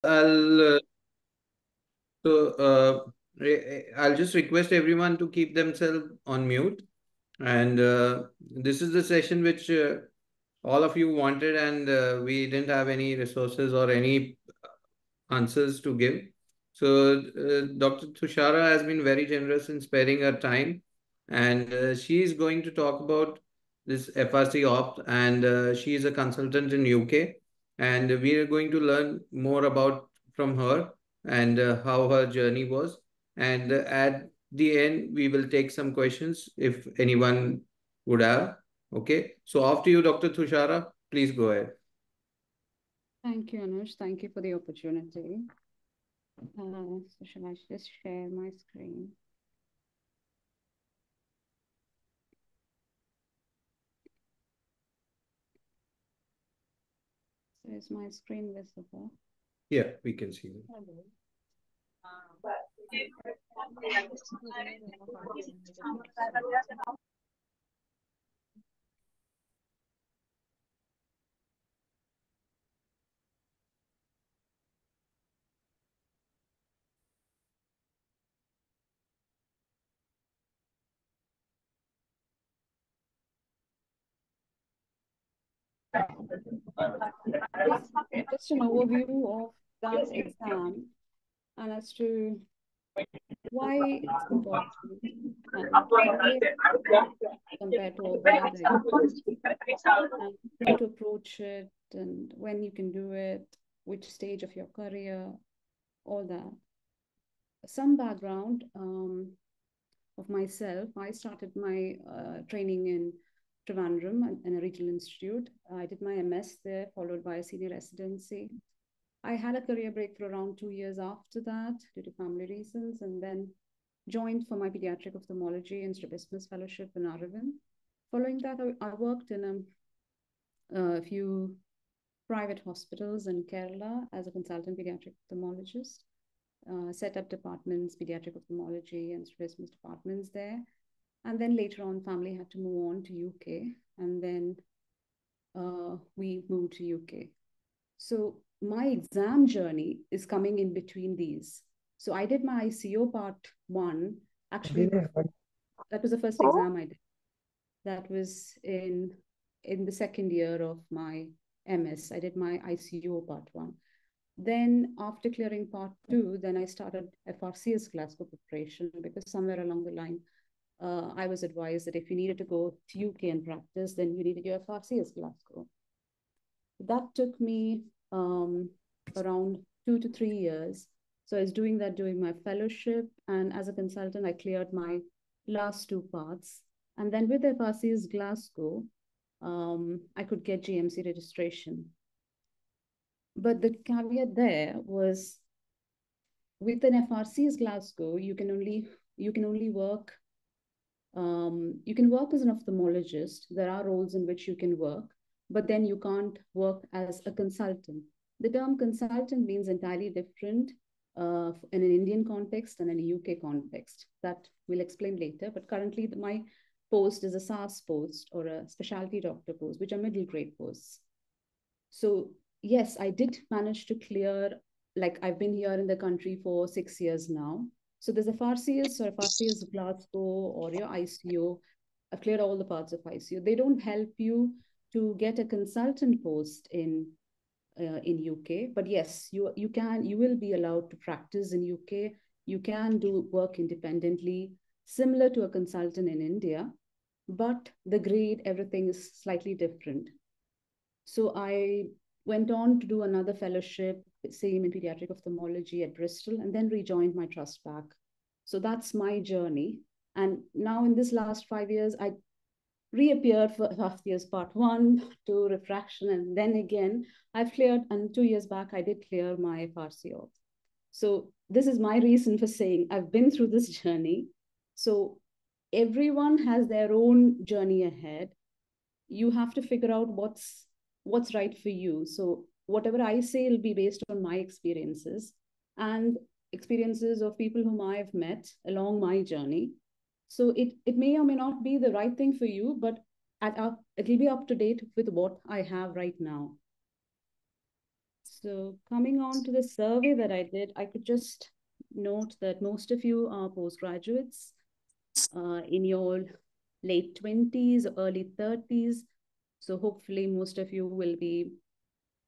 I'll just request everyone to keep themselves on mute. And this is the session which all of you wanted, and we didn't have any resources or any answers to give. So Dr. Tushara has been very generous in sparing her time, and she is going to talk about this FRCophth, and she is a consultant in UK, and we are going to learn more about from her and how her journey was. And at the end, we will take some questions if anyone would have. Okay, so after you, Dr. Tushara, please go ahead. Thank you, Anush. Thank you for the opportunity. So shall I just share my screen? So is my screen visible? Yeah, we can see it. Just an overview of that exam and as to why it's important and why compared to all the other and how to approach it and when you can do it, which stage of your career, all that. Some background of myself. I started my training in Trivandrum in a regional institute. I did my MS there, followed by a senior residency. I had a career break for around 2 years after that due to family reasons, and then joined for my pediatric ophthalmology and strabismus fellowship in Aravind. Following that, I worked in a few private hospitals in Kerala as a consultant pediatric ophthalmologist. Set up departments, pediatric ophthalmology and strabismus departments there. And then later on, family had to move on to UK. And then we moved to UK. So my exam journey is coming in between these. So I did my ICO part 1. Actually, that was the first exam I did. That was in the second year of my MS. I did my ICO part 1. Then after clearing part 2, then I started FRCS Glasgow preparation because somewhere along the line, I was advised that if you needed to go to UK and practice, then you needed your FRCS Glasgow. That took me around 2 to 3 years. So I was doing that during my fellowship, and as a consultant, I cleared my last 2 parts. And then with FRCS Glasgow, I could get GMC registration. But the caveat there was with an FRC's Glasgow, you can only work. You can work as an ophthalmologist. There are roles in which you can work, but then you can't work as a consultant. The term consultant means entirely different in an Indian context and in a UK context. That we'll explain later. But currently, my post is a SAS post or a specialty doctor post, which are middle grade posts. So yes, I did manage to clear, like I've been here in the country for 6 years now. So there's a FRCS or FRCS Glasgow or your ICO. I've cleared all the parts of ICO. They don't help you to get a consultant post in UK, but yes, you will be allowed to practice in UK. You can do work independently, similar to a consultant in India, but the grade, everything is slightly different. So I went on to do another fellowship, same in pediatric ophthalmology at Bristol, and then rejoined my trust back. So that's my journey. And now in this last 5 years, I reappeared for FRCS part 1 to Refraction, and then again, I've cleared, and 2 years back, I did clear my FRCo. So this is my reason for saying I've been through this journey. So everyone has their own journey ahead. You have to figure out what's right for you. So whatever I say will be based on my experiences and experiences of people whom I've met along my journey. So it may or may not be the right thing for you, but it will be up to date with what I have right now. So coming on to the survey that I did, I could just note that most of you are postgraduates in your late 20s, early 30s. So hopefully most of you will be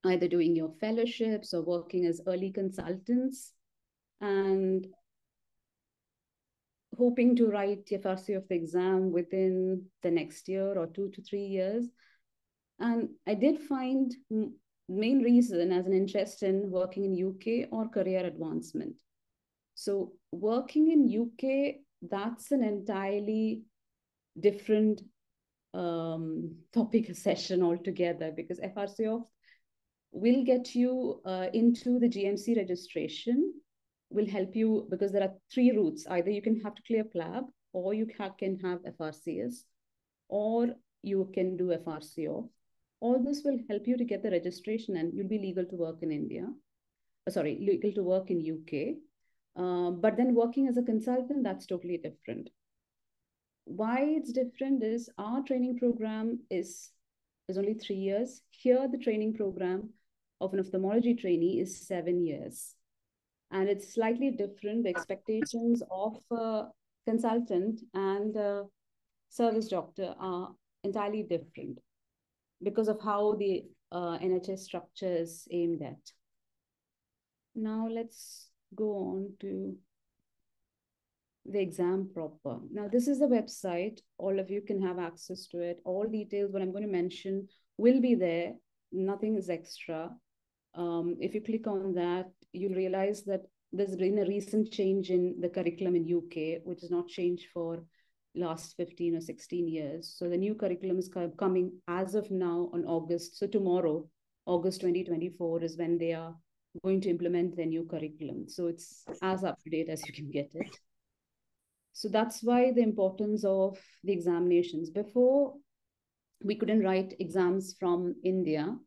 either doing your fellowships or working as early consultants and hoping to write the FRCophth exam within the next year or 2 to 3 years. And I did find main reason as an interest in working in UK or career advancement. So working in UK, that's an entirely different topic session altogether, because FRCophth will get you into the GMC registration, will help you because there are 3 routes. Either you can have to clear PLAB, or you can have FRCS, or you can do FRCo. All this will help you to get the registration and you'll be legal to work in India. Sorry, legal to work in UK. But then working as a consultant, that's totally different. Why it's different is our training program is only 3 years. Here, the training program of an ophthalmology trainee is 7 years. And it's slightly different. The expectations of a consultant and a service doctor are entirely different because of how the NHS structure is aimed at. Now let's go on to the exam proper. Now this is the website. All of you can have access to it. All details, what I'm going to mention will be there. Nothing is extra. If you click on that, you'll realize that there's been a recent change in the curriculum in UK, which is not changed for last 15 or 16 years. So the new curriculum is coming as of now on August. So tomorrow, August 2024 is when they are going to implement the new curriculum. So it's as up to date as you can get it. So that's why the importance of the examinations. Before, we couldn't write exams from India,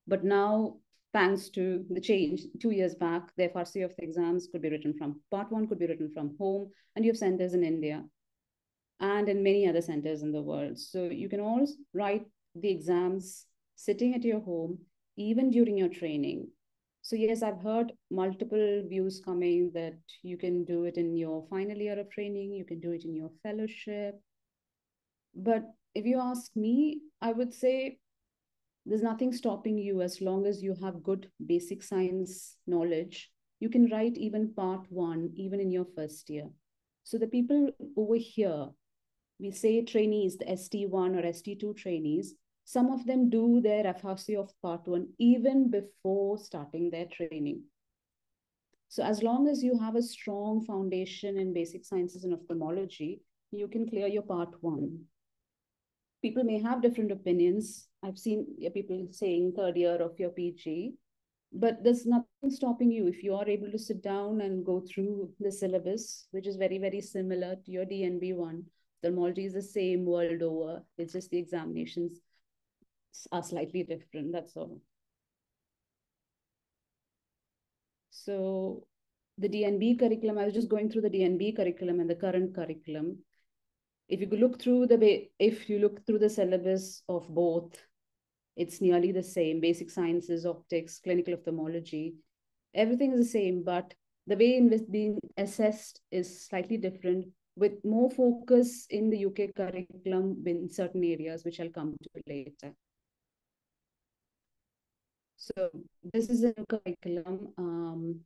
but now, thanks to the change 2 years back, the FRCophth exams could be written from part 1, could be written from home, and you have centers in India and in many other centers in the world. So you can always write the exams sitting at your home, even during your training. So yes, I've heard multiple views coming that you can do it in your final year of training, you can do it in your fellowship. But if you ask me, I would say there's nothing stopping you as long as you have good basic science knowledge. You can write even part 1, even in your first year. So the people over here, we say trainees, the ST1 or ST2 trainees, some of them do their FRCophth part 1 even before starting their training. So as long as you have a strong foundation in basic sciences and ophthalmology, you can clear your part 1. People may have different opinions. I've seen people saying 3rd year of your PG, but there's nothing stopping you if you are able to sit down and go through the syllabus, which is very, very similar to your DNB one. Ophthalmology is the same world over. It's just the examinations are slightly different. That's all. So the DNB curriculum, I was just going through the DNB curriculum and the current curriculum. If you look through the syllabus of both, it's nearly the same. Basic sciences, optics, clinical ophthalmology, everything is the same, but the way in which being assessed is slightly different, with more focus in the UK curriculum in certain areas, which I'll come to later. So this is a new curriculum.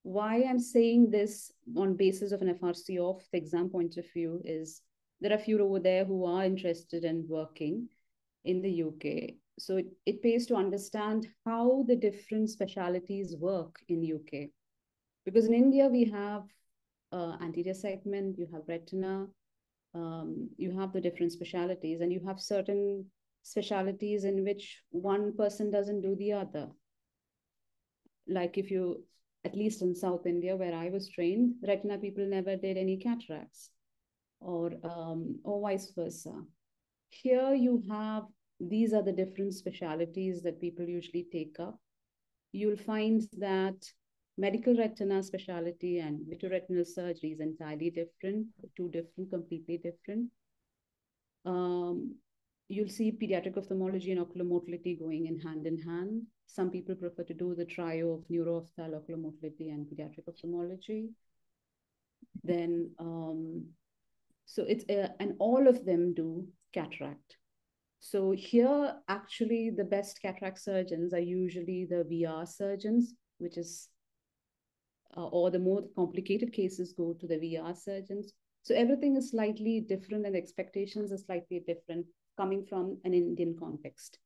Why I'm saying this on basis of an FRCophth exam point of view is there are few over there who are interested in working in the UK. So it pays to understand how the different specialities work in UK. Because in India, we have anterior segment, you have retina, you have the different specialities, and you have certain specialities in which one person doesn't do the other. Like if you, at least in South India, where I was trained, retina people never did any cataracts or vice versa. Here you have, these are the different specialities that people usually take up. You'll find that medical retina specialty and vitreoretinal surgery is entirely different, completely different. you'll see pediatric ophthalmology and ocular motility going in hand. Some people prefer to do the trio of neuro-ophthalmology, ocular motility, and pediatric ophthalmology. Then, so it's, and all of them do cataract. So here, actually, the best cataract surgeons are usually the VR surgeons, which is, or the more complicated cases go to the VR surgeons. So everything is slightly different and expectations are slightly different coming from an Indian context.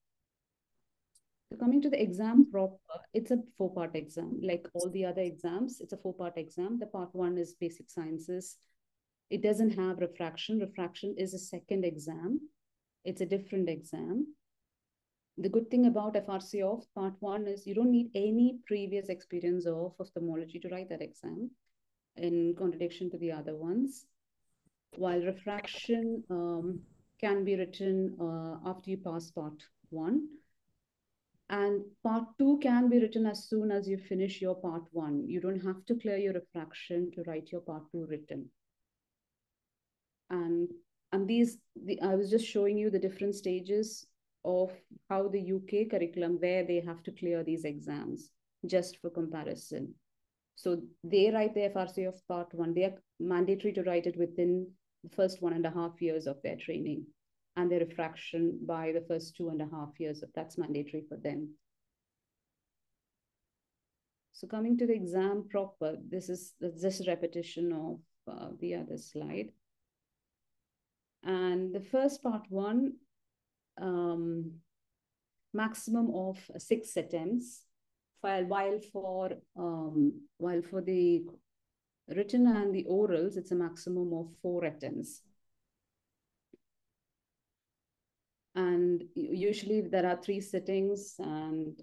So coming to the exam proper, it's a 4-part exam. Like all the other exams, it's a 4-part exam. The part 1 is basic sciences. It doesn't have refraction. Refraction is a second exam. It's a different exam. The good thing about FRCophth part 1 is you don't need any previous experience of ophthalmology to write that exam, in contradiction to the other ones. While refraction can be written after you pass part 1. And part 2 can be written as soon as you finish your part 1. You don't have to clear your refraction to write your part 2 written. And I was just showing you the different stages of how the UK curriculum, where they have to clear these exams, just for comparison. So they write the FRC of part 1. They are mandatory to write it within the first 1.5 years of their training, and their refraction by the first 2.5 years. That's mandatory for them. So coming to the exam proper, this is just a repetition of the other slide. And the first part 1, maximum of 6 attempts, while for the written and the orals, it's a maximum of 4 attempts. And usually there are 3 sittings, and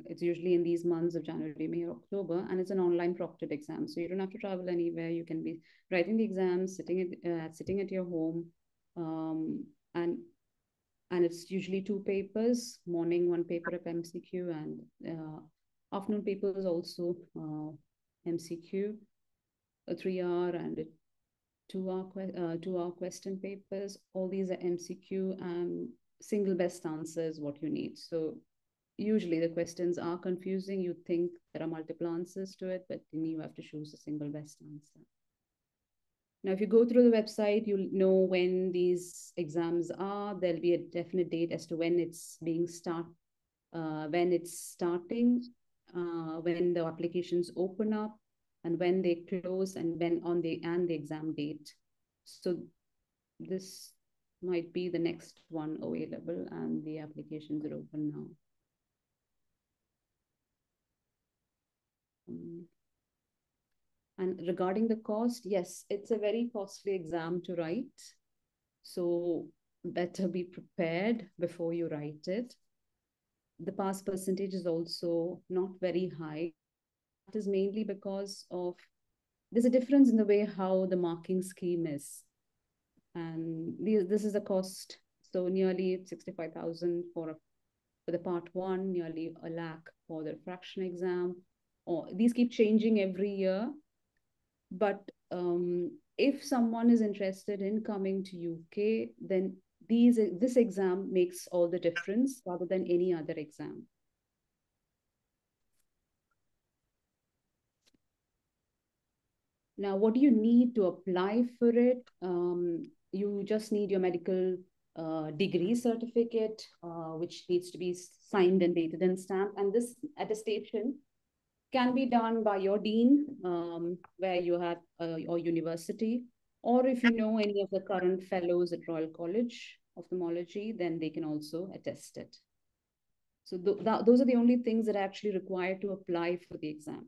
it's usually in these months of January, May, or October, and it's an online proctored exam. So you don't have to travel anywhere. You can be writing the exam, sitting at your home, and it's usually 2 papers, morning 1 paper of MCQ, and afternoon papers also MCQ, a 3-hour and a 2-hour question papers. All these are MCQ, and single best answer is what you need. So usually the questions are confusing. You think there are multiple answers to it, but then you have to choose a single best answer. Now, if you go through the website, you'll know when these exams are. There'll be a definite date as to when it's starting, when the applications open up, and when they close, and when the exam date. So this might be the next one available, and the applications are open now. And regarding the cost, yes, it's a very costly exam to write. So better be prepared before you write it. The pass percentage is also not very high. That is mainly because of there's a difference in the way how the marking scheme is. And this is a cost. So nearly 65,000 for the part 1, nearly 1 lakh for the refraction exam. Or these keep changing every year. But if someone is interested in coming to UK, then this exam makes all the difference rather than any other exam. Now, what do you need to apply for it? You just need your medical degree certificate, which needs to be signed and dated and stamped. And this attestation can be done by your dean, where you have your university, or if you know any of the current fellows at Royal College of Ophthalmology, then they can also attest it. So those are the only things that are actually required to apply for the exam.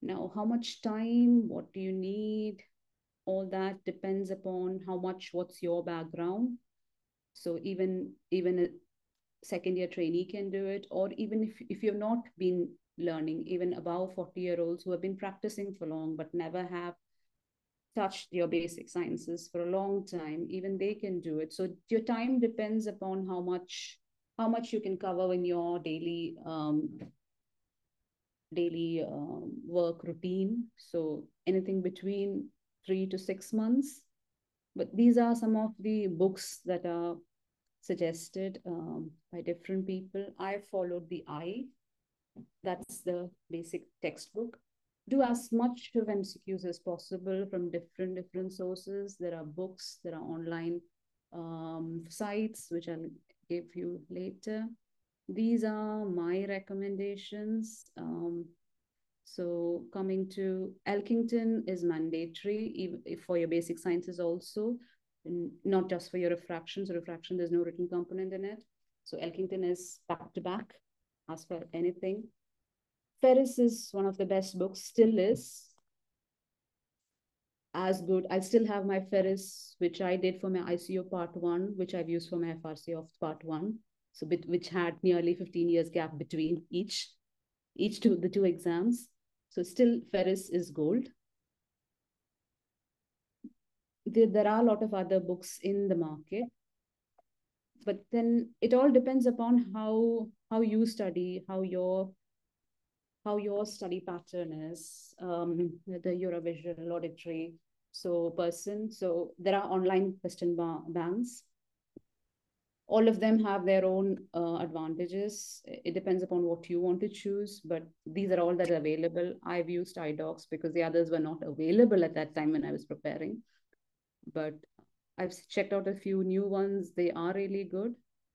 Now, how much time, what do you need? All that depends upon what's your background. So even a second-year trainee can do it, or even if you've not been learning, even above 40-year-olds who have been practicing for long but never have touched your basic sciences for a long time, even they can do it. So your time depends upon how much you can cover in your daily work routine. So anything between 3 to 6 months But these are some of the books that are suggested by different people. I followed the I. That's the basic textbook. Do as much of MCQs as possible from different sources. There are books, there are online sites, which I'll give you later. These are my recommendations. So coming to Elkington is mandatory for your basic sciences also, not just for your refraction. So refraction, there's no written component in it. So Elkington is back to back as for anything. Ferris is one of the best books, still is as good. I still have my Ferris, which I did for my ICO part 1, which I've used for my FRCophth part 1. So which had nearly 15 years gap between the two exams. So still Ferris is gold. There are a lot of other books in the market, but then it all depends upon how you study, how your study pattern is, whether you're a visual, auditory person. So there are online question banks. All of them have their own advantages. It depends upon what you want to choose, but these are all that are available. I've used iDocs because the others were not available at that time when I was preparing. But I've checked out a few new ones. They are really good.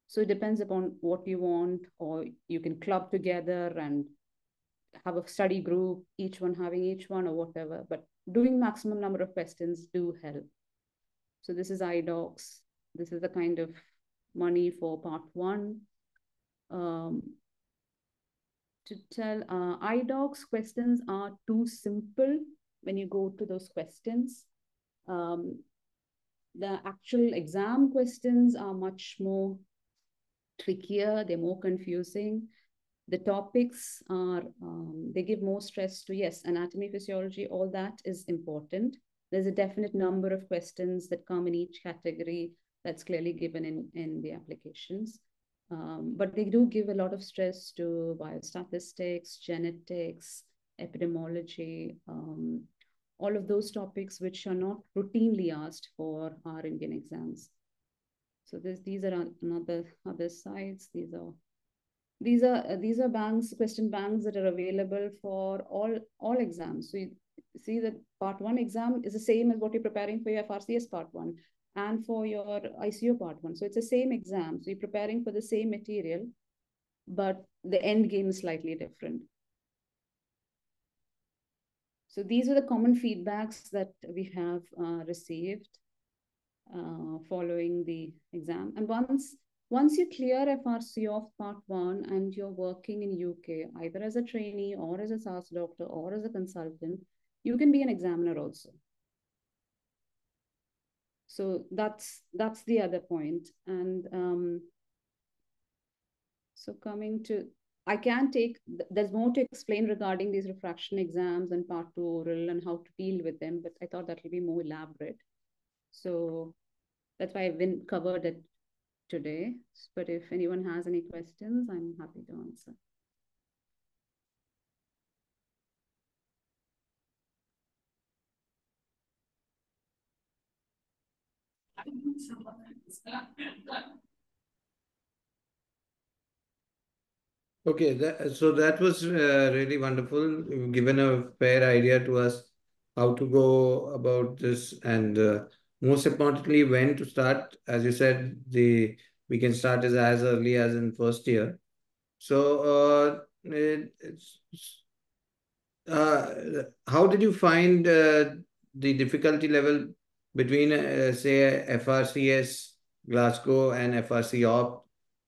So it depends upon what you want, or you can club together and have a study group, each one having each one or whatever. But doing maximum number of questions do help. So this is iDocs. This is the kind of money for part 1. To tell, iDocs questions are too simple when you go to those questions. The actual exam questions are much more trickier, they're more confusing. The topics are, they give more stress to, yes, anatomy, physiology, all that is important. There's a definite number of questions that come in each category that's clearly given in the applications. But they do give a lot of stress to biostatistics, genetics, epidemiology, all of those topics which are not routinely asked for our Indian exams. So these are another other sites. These are banks, question banks that are available for all exams. So you see that part 1 exam is the same as what you're preparing for your FRCS part 1 and for your ICO part 1. So it's the same exam. So you're preparing for the same material, but the end game is slightly different. So these are the common feedbacks that we have received following the exam. And once you clear FRCophth part 1 and you're working in UK, either as a trainee or as a SAS doctor or as a consultant, you can be an examiner also. So that's the other point. And so coming to, there's more to explain regarding these refraction exams and part 2 oral and how to deal with them, but I thought that will be more elaborate. So that's why I've covered it today. But if anyone has any questions, I'm happy to answer. Okay, so that was really wonderful. You've given a fair idea to us how to go about this, and most importantly, when to start. As you said, we can start as early as in first year. So, how did you find the difficulty level between, say, FRCS Glasgow and FRCophth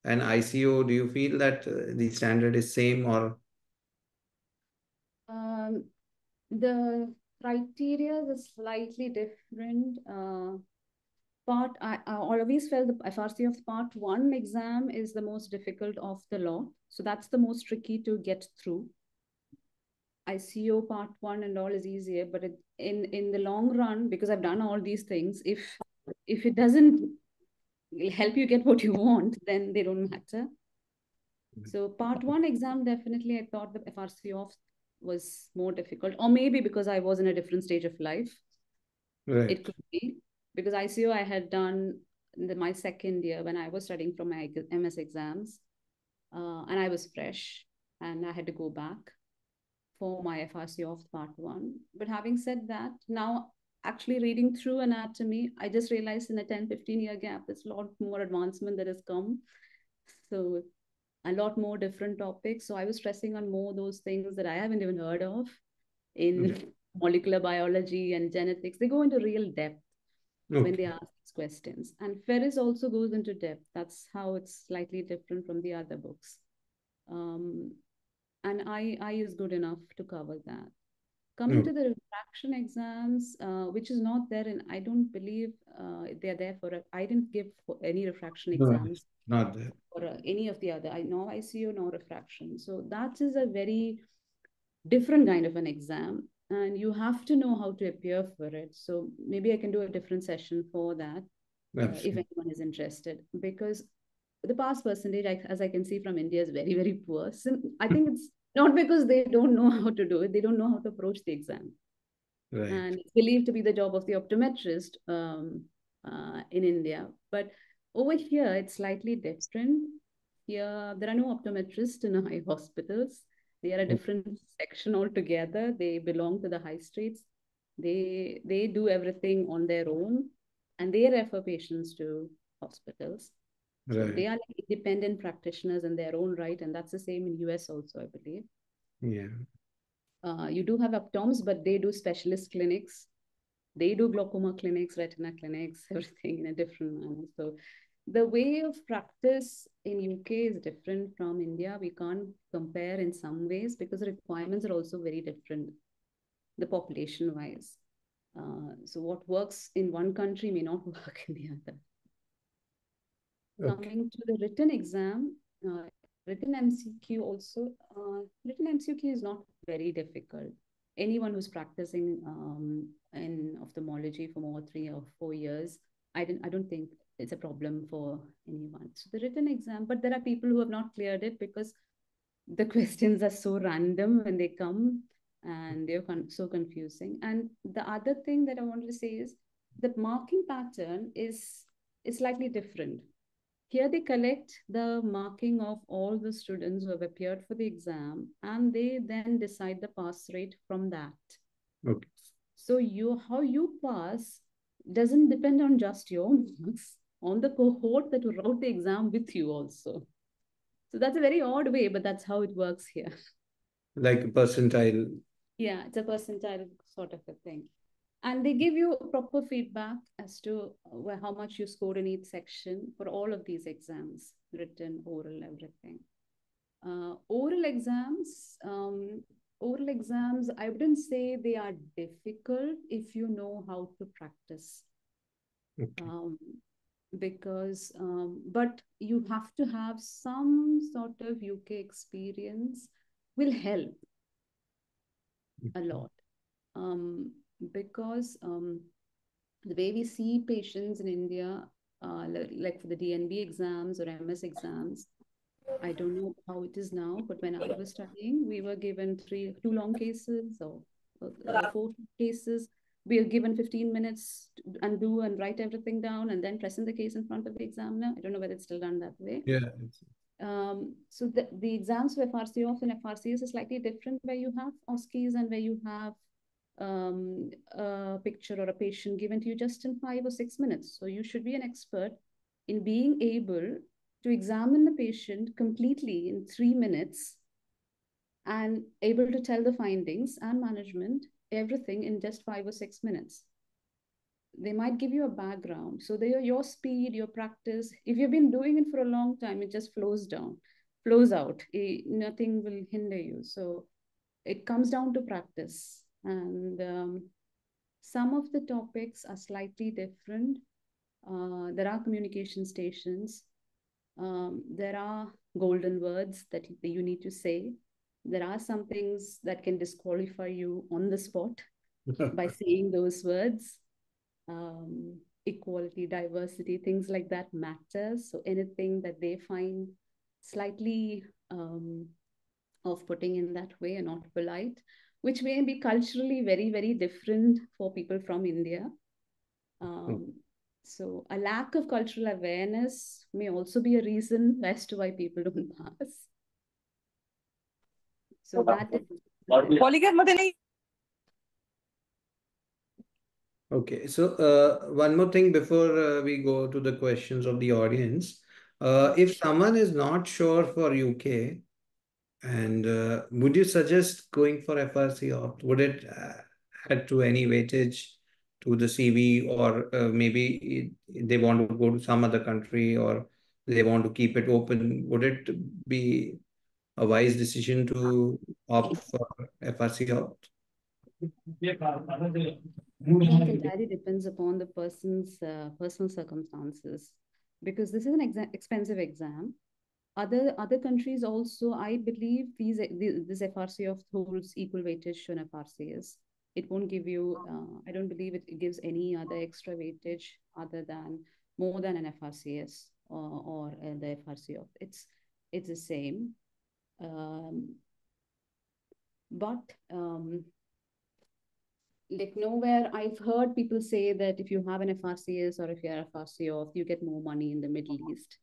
and ICO? Do you feel that the standard is same, or? The criteria is slightly different. I always felt the FRCophth part 1 exam is the most difficult of the law. So that's the most tricky to get through. ICO part 1 and all is easier, but in the long run, because I've done all these things, if it doesn't help you get what you want, then they don't matter. So part 1 exam, definitely I thought the FRCophth was more difficult, or maybe because I was in a different stage of life. Right. It could be. because ICO I had done my second year when I was studying for my MS exams, and I was fresh, and I had to go back for my FRCophth part 1. But having said that, now actually reading through anatomy, I just realized in a 10-15 year gap, there's a lot more advancement that has come. So a lot more different topics. So I was stressing on more those things that I haven't even heard of in molecular biology and genetics. They go into real depth when they ask these questions. And Ferris also goes into depth. That's how it's slightly different from the other books. And I is good enough to cover that. Coming to the refraction exams, which is not there, and I don't believe they're there for it. I didn't give any refraction exams. No, not there. Or any of the other. I know ICU, no refraction. So that is a very different kind of an exam, and you have to know how to appear for it. So maybe I can do a different session for that if anyone is interested, because the pass percentage, as I can see from India, is very, very poor. So I think it's not because they don't know how to do it, they don't know how to approach the exam. Right. And it's believed to be the job of the optometrist in India. But over here, it's slightly different. Here, there are no optometrists in high hospitals. They are a different section altogether. They belong to the high streets. They do everything on their own, and they refer patients to hospitals. So they are like independent practitioners in their own right, and that's the same in US also, I believe. Yeah. You do have optoms, but they do specialist clinics. They do glaucoma clinics, retina clinics, everything in a different manner. So the way of practice in UK is different from India. We can't compare in some ways because the requirements are also very different, the population wise. So what works in one country may not work in the other. Coming to the written exam, written MCQ also, written MCQ is not very difficult. Anyone who's practicing in ophthalmology for more 3 or 4 years, I don't think it's a problem for anyone. So the written exam, but there are people who have not cleared it because the questions are so random when they come, and they're so confusing. And the other thing that I wanted to say is the marking pattern is slightly different. Here they collect the marking of all the students who have appeared for the exam, and they then decide the pass rate from that. Okay. So how you pass doesn't depend on just your marks, on the cohort that wrote the exam with you also. So that's a very odd way, but that's how it works here. Like a percentile. Yeah, it's a percentile sort of a thing. And they give you proper feedback as to how much you scored in each section for all of these exams, written, oral, everything. Oral exams, I wouldn't say they are difficult if you know how to practice. But you have to have some sort of UK experience will help a lot. Because the way we see patients in India, like for the DNB exams or MS exams, I don't know how it is now, but when I was studying, we were given 2 long cases or 4 cases. We are given 15 minutes and do and write everything down and then present the case in front of the examiner. I don't know whether it's still done that way. Yeah. So the exams for FRCophth and FRCS is slightly different, where you have OSCEs and where you have a picture or a patient given to you just in 5 or 6 minutes. So you should be an expert in being able to examine the patient completely in 3 minutes and able to tell the findings and management, everything in just 5 or 6 minutes. They might give you a background. So your speed, your practice, if you've been doing it for a long time, it just flows out. Nothing will hinder you. So it comes down to practice. And some of the topics are slightly different. There are communication stations. There are golden words that you need to say. There are some things that can disqualify you on the spot by saying those words. Equality, diversity, things like that matter. So anything that they find slightly off-putting in that way and not polite, which may be culturally very, very different for people from India. So a lack of cultural awareness may also be a reason as to why people don't pass. So that is Okay, so one more thing before we go to the questions of the audience. If someone is not sure for UK, and would you suggest going for FRC, or would it add to any weightage to the CV, or maybe they want to go to some other country, or they want to keep it open? Would it be a wise decision to opt for FRC? that entirely depends upon the person's personal circumstances, because this is an expensive exam. Other countries also, I believe this FRCophth holds equal weightage to an FRCS. It won't give you, I don't believe it gives any other extra weightage other than more than an FRCS or the FRCophth. It's the same. But like nowhere I've heard people say that if you have an FRCS or if you're a FRCophth, you get more money in the Middle East.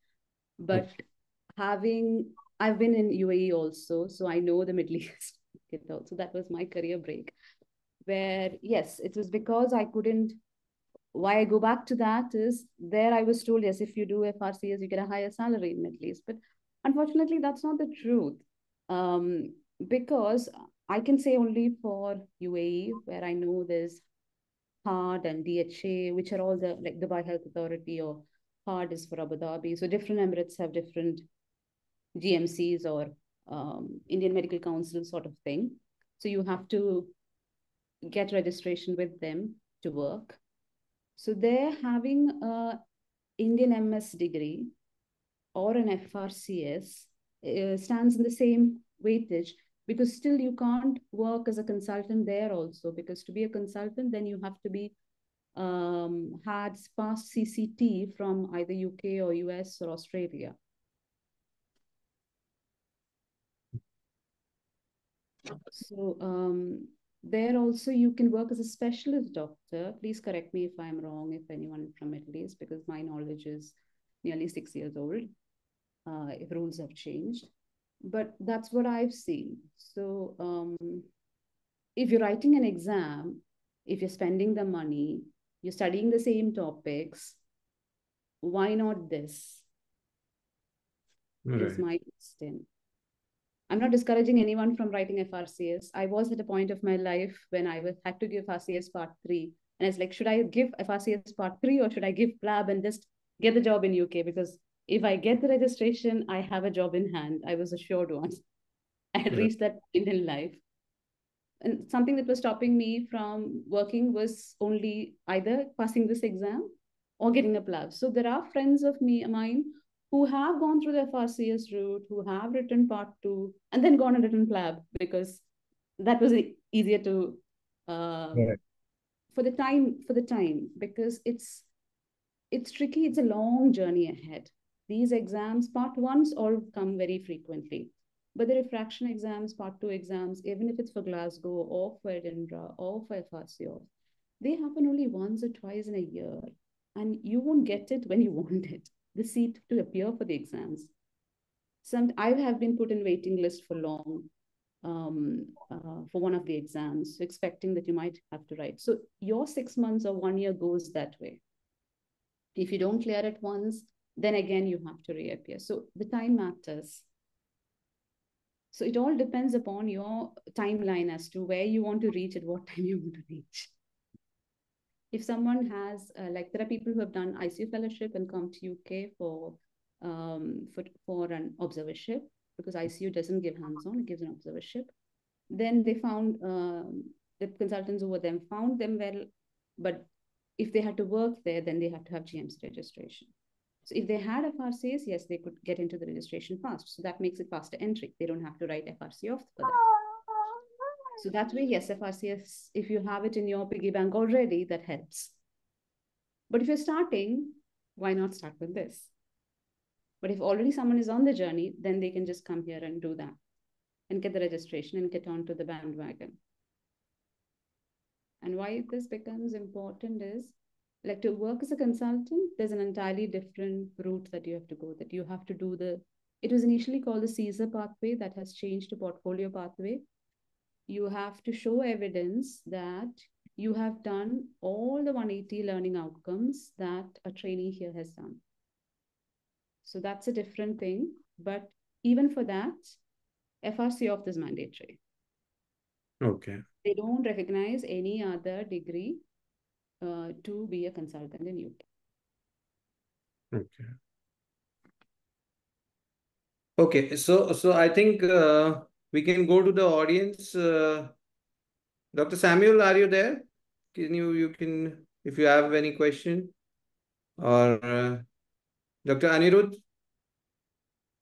But having I've been in UAE also, so I know the Middle East. So that was my career break, where yes, it was because I couldn't. Why I go back to that is there I was told, yes, if you do FRCS, you get a higher salary in Middle East. But unfortunately, that's not the truth. Because I can say only for UAE, where I know there's HARD and DHA, which are all the like Dubai Health Authority, or HARD is for Abu Dhabi. So different Emirates have different GMCs or Indian Medical Council sort of thing. So you have to get registration with them to work. So they're having a Indian MS degree or an FRCS stands in the same weightage, because still you can't work as a consultant there also, because to be a consultant, then you have to be had passed CCT from either UK or US or Australia. So there also you can work as a specialist doctor. Please correct me if I'm wrong, if anyone from Middle East, because my knowledge is nearly 6 years old, if rules have changed. But that's what I've seen. So if you're writing an exam, if you're spending the money, you're studying the same topics, why not this? Is my question. I'm not discouraging anyone from writing FRCS. I was at a point of my life when I had to give FRCS Part 3. And it's like, should I give FRCS Part 3 or should I give PLAB and just get the job in UK? Because if I get the registration, I have a job in hand. I was assured once. I had reached that point in life. And something that was stopping me from working was only either passing this exam or getting a PLAB. So there are friends of mine who have gone through the FRCS route, who have written Part 2 and then gone and written PLAB, because that was easier to for the time, because it's tricky. It's a long journey ahead. These exams, Part 1s all come very frequently. But the refraction exams, Part 2 exams, even if it's for Glasgow or for Edinburgh or for FRCo, they happen only once or twice in a year. And you won't get it when you want it, the seat to appear for the exams. I have been put in waiting list for long for one of the exams, so expecting that you might have to write. So your 6 months or 1 year goes that way. If you don't clear it once, then again you have to reappear. So the time matters. So it all depends upon your timeline as to where you want to reach at what time you want to reach. If someone has, like there are people who have done ICU fellowship and come to UK for an observership, because ICU doesn't give hands-on, it gives an observership. Then they found, the consultants over them found them well, but if they had to work there, then they had to have GMC registration. So if they had FRCs, yes, they could get into the registration fast. So that makes it faster entry. They don't have to write FRCophth for that. So that way, yes, FRCS, if you have it in your piggy bank already, that helps. But if you're starting, why not start with this? But if already someone is on the journey, then they can just come here and do that and get the registration and get onto the bandwagon. And why this becomes important is Like to work as a consultant, there's an entirely different route that you have to go, that you have to do it was initially called the Caesar pathway that has changed to portfolio pathway. You have to show evidence that you have done all the 180 learning outcomes that a trainee here has done. So that's a different thing. But even for that, FRCophth is mandatory. Okay. They don't recognize any other degree to be a consultant in UK. Okay. Okay. So I think we can go to the audience. Dr. Samuel, are you there? You can, if you have any question, or Dr. Anirudh,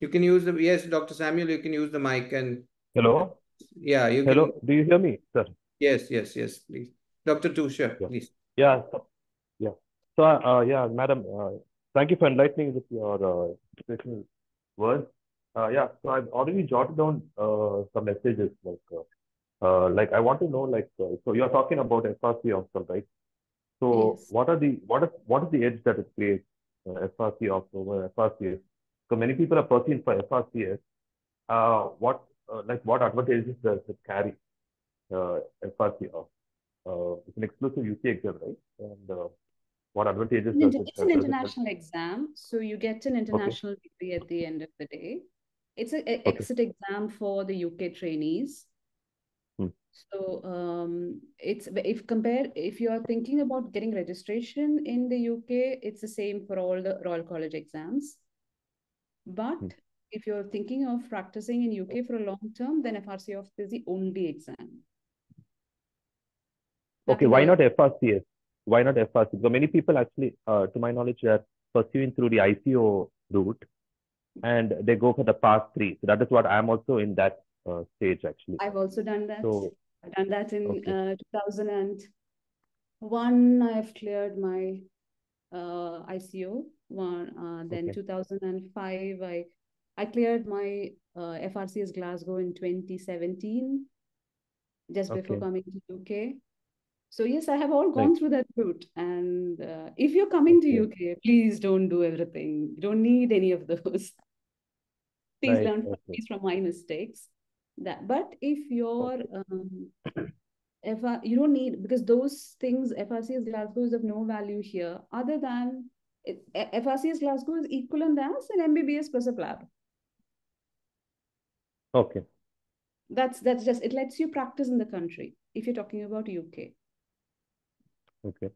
you can use the, yes, Dr. Samuel, you can use the mic and Hello? yeah, you can. Hello, do you hear me, sir? Yes, please. Dr. Tusha, Yeah. please. Yeah. Yeah. So, yeah, madam, thank you for enlightening with your inspirational words. Yeah, so I've already jotted down some messages like I want to know so you're talking about FRC also, right? So Yes. what is the edge that it creates, FRC over FRCS? So many people are pursuing for FRCS. What advantages does it carry, FRC of? It's an exclusive UC exam, right? And what advantages does it It's an does it bring? international exam, so you get an Okay, international degree at the end of the day. It's an okay. exit exam for the UK trainees. Hmm. So if you are thinking about getting registration in the UK, it's the same for all the Royal College exams. But Hmm. if you're thinking of practicing in UK for a long term, then FRCophth is the only exam. Okay, Nothing why else. not FRCS? Why not FRCS? So many people actually, to my knowledge, are pursuing through the ICO route and they go for the pass 3. So that is what I'm also in that stage actually. I've also done that. So, I've done that in okay. 2001. I've cleared my ICO one. Then Okay. 2005, I cleared my FRCS Glasgow in 2017, just before Okay. coming to UK. So yes, I have all Right. gone through that route. And if you're coming to Okay. UK, please don't do everything. You don't need any of those. Please Right. learn Okay. from my mistakes. But if you're Okay. you don't need, because those things, FRCS Glasgow is of no value here, other than FRCS Glasgow is equivalent as an MBBS plus a PLAB. Okay. That's just, it lets you practice in the country if you're talking about UK. Okay.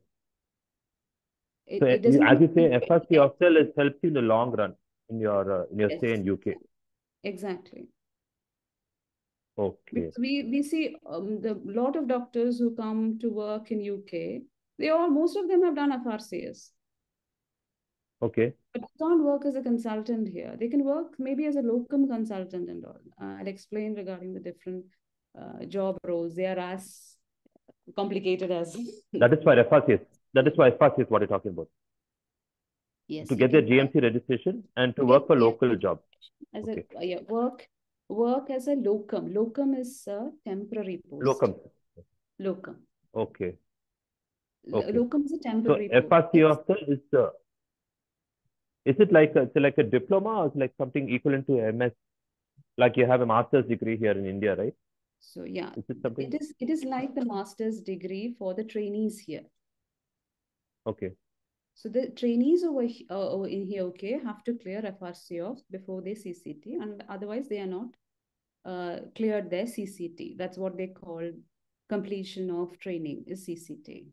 So It doesn't as mean you say, FRC hostel has helped you in the long run in your yes, stay in UK. exactly. Okay. Because we see the lot of doctors who come to work in UK, most of them have done FRCS. Okay. But they can't work as a consultant here. They can work maybe as a locum consultant and all. I'll explain regarding the different job roles. They are as complicated as That is for FRCS. That is for FRCS what you're talking about. yes, To you get their can GMC registration and to get work for GMC local job. as Okay. work as a locum. Locum is a temporary post. Locum. Locum. Okay. Okay. Locum is a So temporary post. FRC hostel is it like a diploma or is it like something equivalent to MS? Like you have a master's degree here in India, right? So yeah, Is it something? it is like the master's degree for the trainees here. Okay. So the trainees over in here, okay, have to clear FRCophth before they CCT, and otherwise they are not cleared their CCT. That's what they call completion of training is CCT.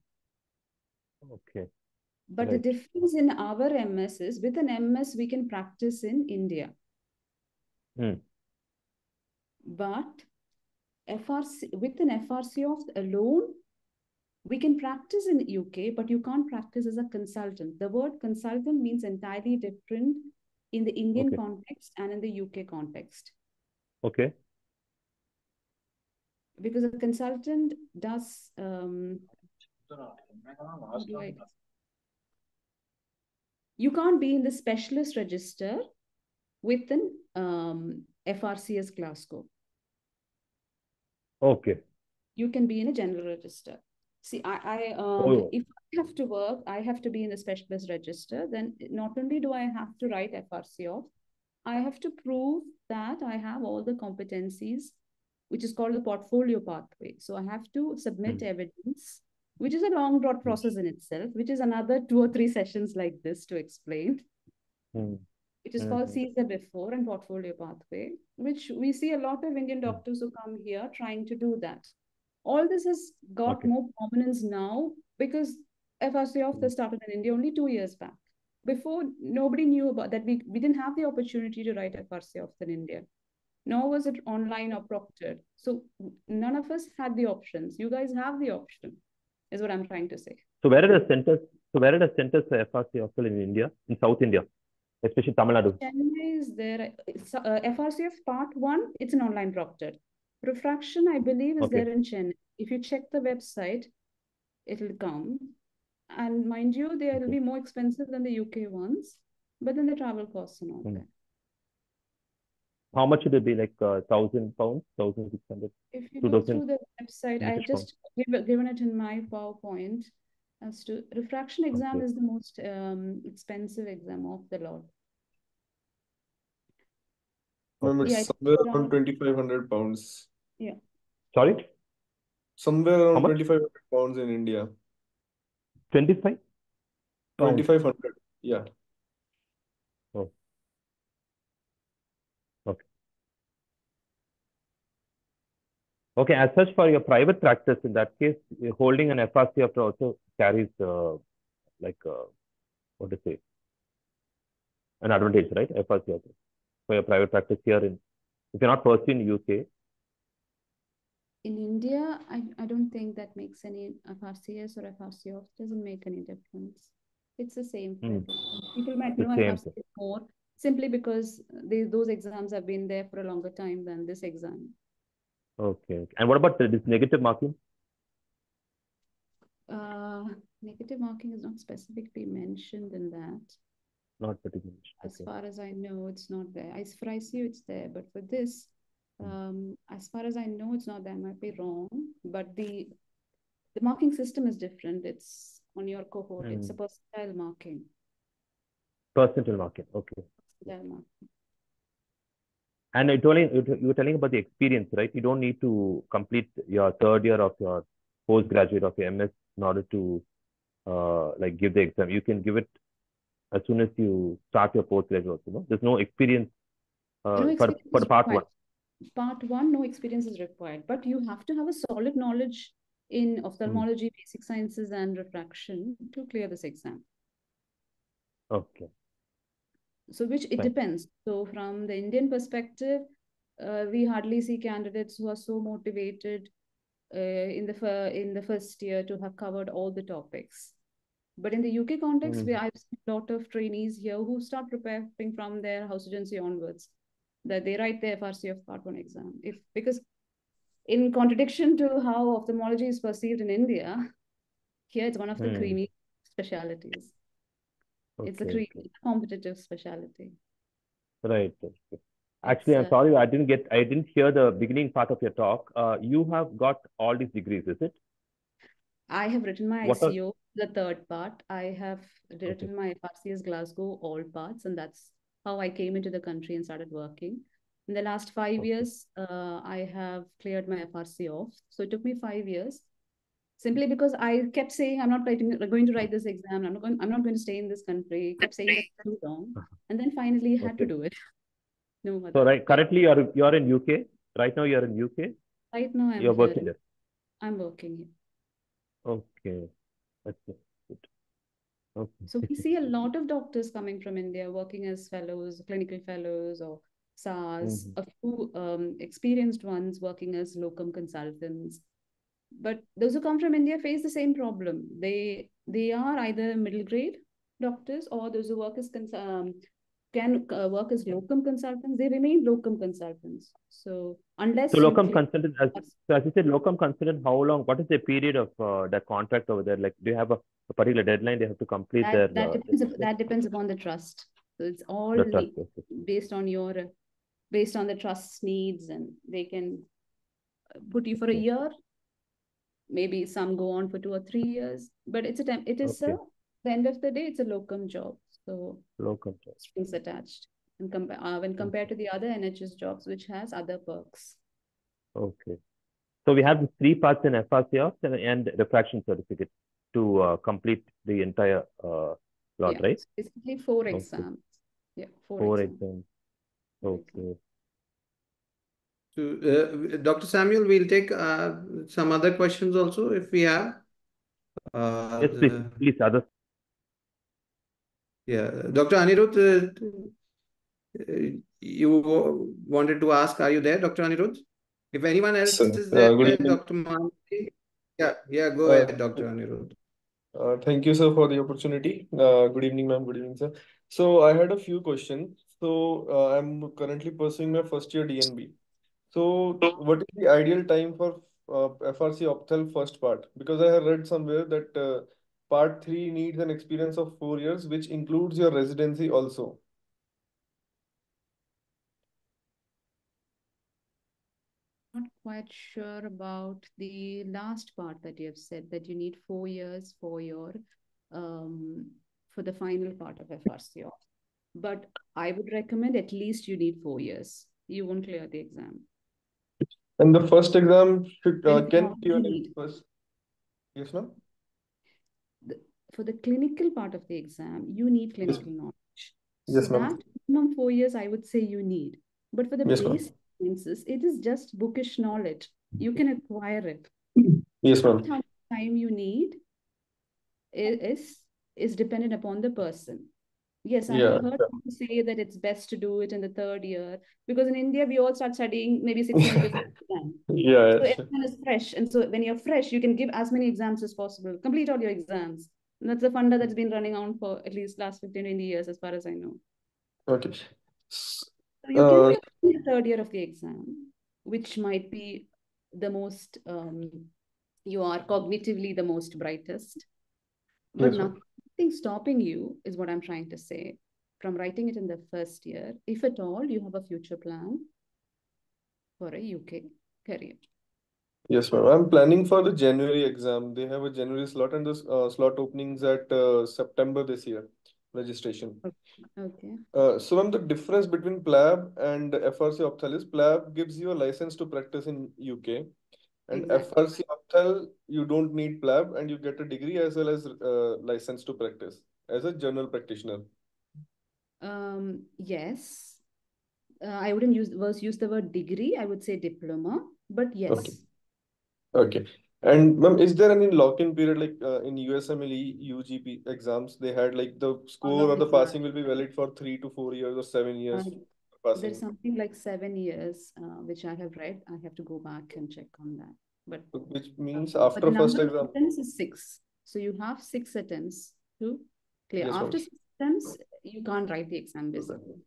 Okay. But the Right. difference in our MS is with an MS we can practice in India. But with an FRCophth alone, we can practice in UK, but you can't practice as a consultant. The word consultant means entirely different in the Indian Okay. context and in the UK context. Okay. Because a consultant does, you can't be in the specialist register with an FRCS Glasgow. Okay. You can be in a general register. See, Oh, if I have to work, I have to be in the specialist register. Then not only do I have to write FRCophth, I have to prove that I have all the competencies, which is called the portfolio pathway. So I have to submit evidence, which is a long, broad process in itself, which is another 2 or 3 sessions like this to explain. Which is called CSER before and portfolio pathway, which we see a lot of Indian doctors who come here trying to do that. All this has got more prominence now because FRCophth started in India only 2 years back. Before, nobody knew about that. We didn't have the opportunity to write FRCophth in India, nor was it online or proctored. So none of us had the options. You guys have the option, is what I'm trying to say. So where are the centers? So where are the centers for FRCophth in India, in South India, especially Tamil Nadu? Chennai is there. FRCophth Part 1, it's an online proctored. Refraction, I believe, is there in Chennai. If you check the website, it'll come. And mind you, they will be more expensive than the UK ones, but then the travel costs are not there. How much would it be? Like 1,000 pounds, 1,600? If you go through the website, I've just given it in my PowerPoint. As to refraction exam is the most expensive exam of the lot. It's somewhere around 2,500 pounds. Yeah. Sorry? Somewhere around 2,500 pounds in India. 25? 2,500, yeah. Oh. Okay. Okay, as such for your private practice, in that case, holding an FRCophth also carries what to say, an advantage, right? FRCophth for your private practice here if you're not pursuing in UK. In India, I don't think that makes any FRCS or FRCophth doesn't make any difference. It's the same for everyone. People might know FRCS more simply because those exams have been there for a longer time than this exam. Okay. And what about this negative marking? Negative marking is not specifically mentioned in that. Not particularly. As far as I know, it's not there. As for ICU, it's there. But for this, as far as I know, it's not there. I might be wrong. But the marking system is different. It's on your cohort. It's a percentile marking. Percentile marking. Okay. Percentile marking. And you were telling about the experience, right? You don't need to complete your 3rd year of your postgraduate of your MS in order to give the exam. You can give it as soon as you start your postgraduate. There's no experience, for the part 1. Part 1, no experience is required, but you have to have a solid knowledge in ophthalmology, basic sciences, and refraction to clear this exam. Okay. So it depends. So from the Indian perspective, we hardly see candidates who are so motivated in the first year to have covered all the topics. But in the UK context, I've seen a lot of trainees here who start preparing from their house agency onwards, that they write their FRCophth Part 1 exam. Because in contradiction to how ophthalmology is perceived in India, here it's one of the creamy specialities. It's a creamy, competitive specialty. Right. Actually, I'm sorry, I didn't hear the beginning part of your talk. You have got all these degrees, is it? I have written my ICO, the 3rd part. I have written my FRCS Glasgow, all parts, and that's how I came into the country and started working. In the last 5 years, I have cleared my FRCophth. So it took me 5 years, simply because I kept saying, I'm not going to write this exam. I'm not going to stay in this country. I kept saying that too long, and then finally had to do it. No other. So currently you're in UK. Right now you're in UK. Right now you're working there. I'm working here. Okay, that's good. Okay. So we see a lot of doctors coming from India working as fellows, clinical fellows, or SARS. A few experienced ones working as locum consultants. But those who come from India face the same problem. They are either middle grade doctors, or those who work as can work as locum consultants. They remain locum consultants. So unless locum consultant, as you said, locum consultant, how long? What is the period of the contract over there? Like, do you have a particular deadline they have to complete that depends upon the trust. So it's all based on the trust's needs, and they can put you for a year. maybe some go on for 2 or 3 years, but it's a time, it is Okay. at the end of the day, it's a locum job. So Locum job. strings attached and when compared to the other NHS jobs, which has other perks. Okay. So we have the 3 parts in FRCophth and refraction certificate to complete the entire lot, Yeah, right? so basically 4 Okay. exams. Yeah, 4 4 exams. exams. 4 exams. Okay. So, Dr. Samuel, we'll take some other questions also if we have. Yes, please, others. Yeah, Dr. Anirudh, you wanted to ask, are you there, Dr. Anirudh? If anyone else Sir, is there, good evening. Dr. Mansi, yeah, go Uh, ahead, Dr. Anirudh. Thank you, sir, for the opportunity. Good evening, ma'am. Good evening, sir. So I had a few questions. So I'm currently pursuing my first year DNB. So what is the ideal time for FRC Opthal first part? Because I have read somewhere that part 3 needs an experience of 4 years, which includes your residency also. Not quite sure about the last part that you have said, that you need 4 years for your for the final part of FRCO. But I would recommend at least you need 4 years. You won't clear the exam. And the first exam should Clinical can knowledge be you given need. first. Yes, ma'am. For the clinical part of the exam, you need clinical knowledge. So Yes, ma'am. that minimum 4 years, I would say you need. But for the Yes, ma'am. basic sciences, it is just bookish knowledge. You can acquire it. Yes, ma'am. How much time you need is dependent upon the person. Yes, I Yeah. have heard people say that it's best to do it in the 3rd year, because in India we all start studying maybe 6 months before the exam. Yeah. So everyone is fresh, and so when you're fresh, you can give as many exams as possible, complete all your exams. And that's the funda that's been running on for at least last 15, 20 years, as far as I know. Okay. So you can be in the 3rd year of the exam, which might be the most, you are cognitively the most brightest, but Yes, ma'am. nothing stopping you, is what I'm trying to say, from writing it in the 1st year, if at all you have a future plan for a UK career. Yes, ma'am. I'm planning for the January exam. They have a January slot, and the slot openings at September this year, registration. Okay. So ma'am, the difference between PLAB and FRC Ophthalmologist, PLAB gives you a license to practice in UK, and Exactly. FRC Opthal, you don't need PLAB, and you get a degree as well as license to practice as a general practitioner. Yes. I wouldn't use the word degree. I would say diploma, but yes. Okay. Okay. And ma'am, is there any lock-in period like in USMLE UGP exams? They had like the score or the passing will be valid for 3 to 4 years or 7 years There's passing. something like 7 years, which I have read. I have to go back and check on that. But Which means but after the first number of exam. attempts is 6. So you have 6 attempts to clear. Yes, ma'am. After 6 attempts, you can't write the exam basically.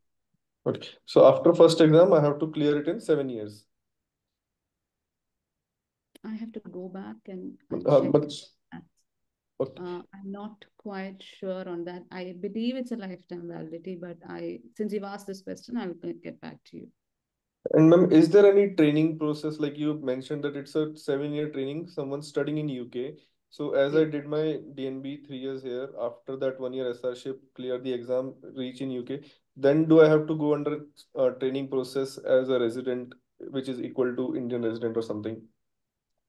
Okay. So after first exam, I have to clear it in 7 years. I have to go back and check But that. okay. I'm not quite sure on that. I believe it's a lifetime validity, but since you've asked this question, I'll get back to you. And ma'am, is there any training process like you mentioned that it's a 7-year training, someone studying in UK? So as I did my DNB 3 years here, after that 1-year SRship, clear the exam, reach in UK, then do I have to go under a training process as a resident, which is equal to Indian resident or something?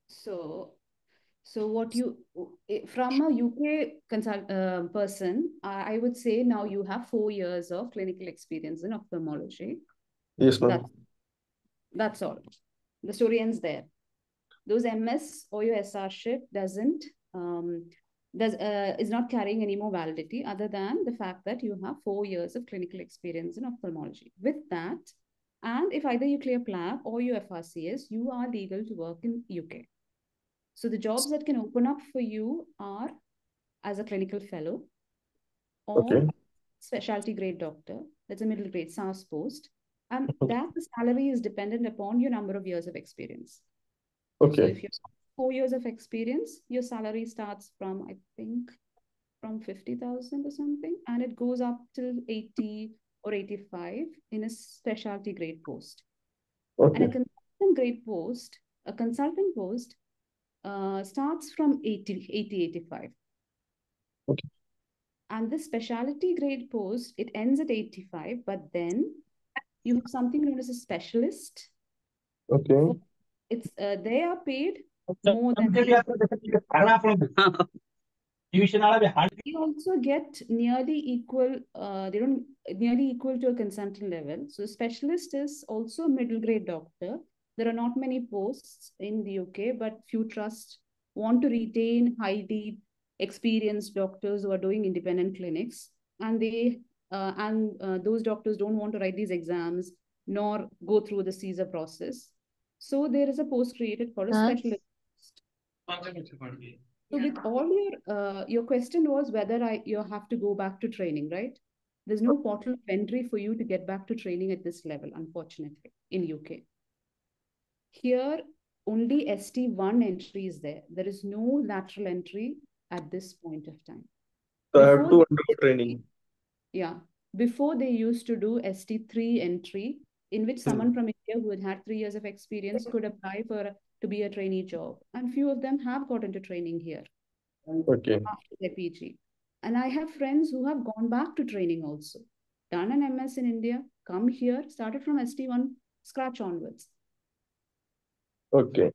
So what you, from a UK person, I would say now you have 4 years of clinical experience in ophthalmology. Yes, ma'am. That's all. The story ends there. Those MS or your SRship is not carrying any more validity other than the fact that you have 4 years of clinical experience in ophthalmology. With that, and if either you clear PLAB or your FRCS, you are legal to work in UK. So the jobs that can open up for you are as a clinical fellow or specialty grade doctor. That's a middle grade SARS post. And that the salary is dependent upon your number of years of experience. Okay. So if you have 4 years of experience, your salary starts from, I think, from 50,000 or something, and it goes up till 80 or 85 in a specialty grade post. Okay. And a consultant grade post, a consultant post, starts from 80, 85. Okay. And the specialty grade post, it ends at 85, but then you have something known as a specialist. Okay. It's they are paid more than they also get nearly equal, they don't nearly equal to a consultant level. So specialist is also a middle grade doctor. There are not many posts in the UK, but few trusts want to retain highly experienced doctors who are doing independent clinics, and those doctors don't want to write these exams nor go through the CSER process. So there is a post created called a specialist. So with all your question was whether you have to go back to training, right? There's no portal of entry for you to get back to training at this level, unfortunately, in UK. Here, only ST1 entry is there. There is no lateral entry at this point of time. So I have to undergo training. Yeah. Before they used to do ST3 entry, in which someone from India who had had 3 years of experience could apply to be a trainee job. And few of them have got into training here. Okay. After their PG. And I have friends who have gone back to training also. Done an MS in India, come here, started from ST1 scratch onwards. Okay.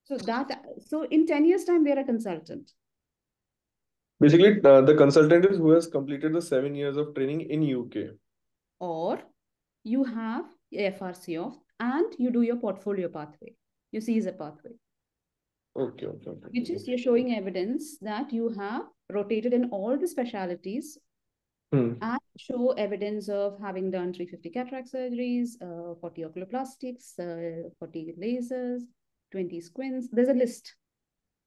So in 10 years' time, they're a consultant. Basically, the consultant is who has completed the 7 years of training in UK. Or you have FRCophth and you do your portfolio pathway, your CSER pathway. Okay. Which is you're showing evidence that you have rotated in all the specialities and show evidence of having done 350 cataract surgeries, 40 oculoplastics, 40 lasers, 20 squints. There's a list.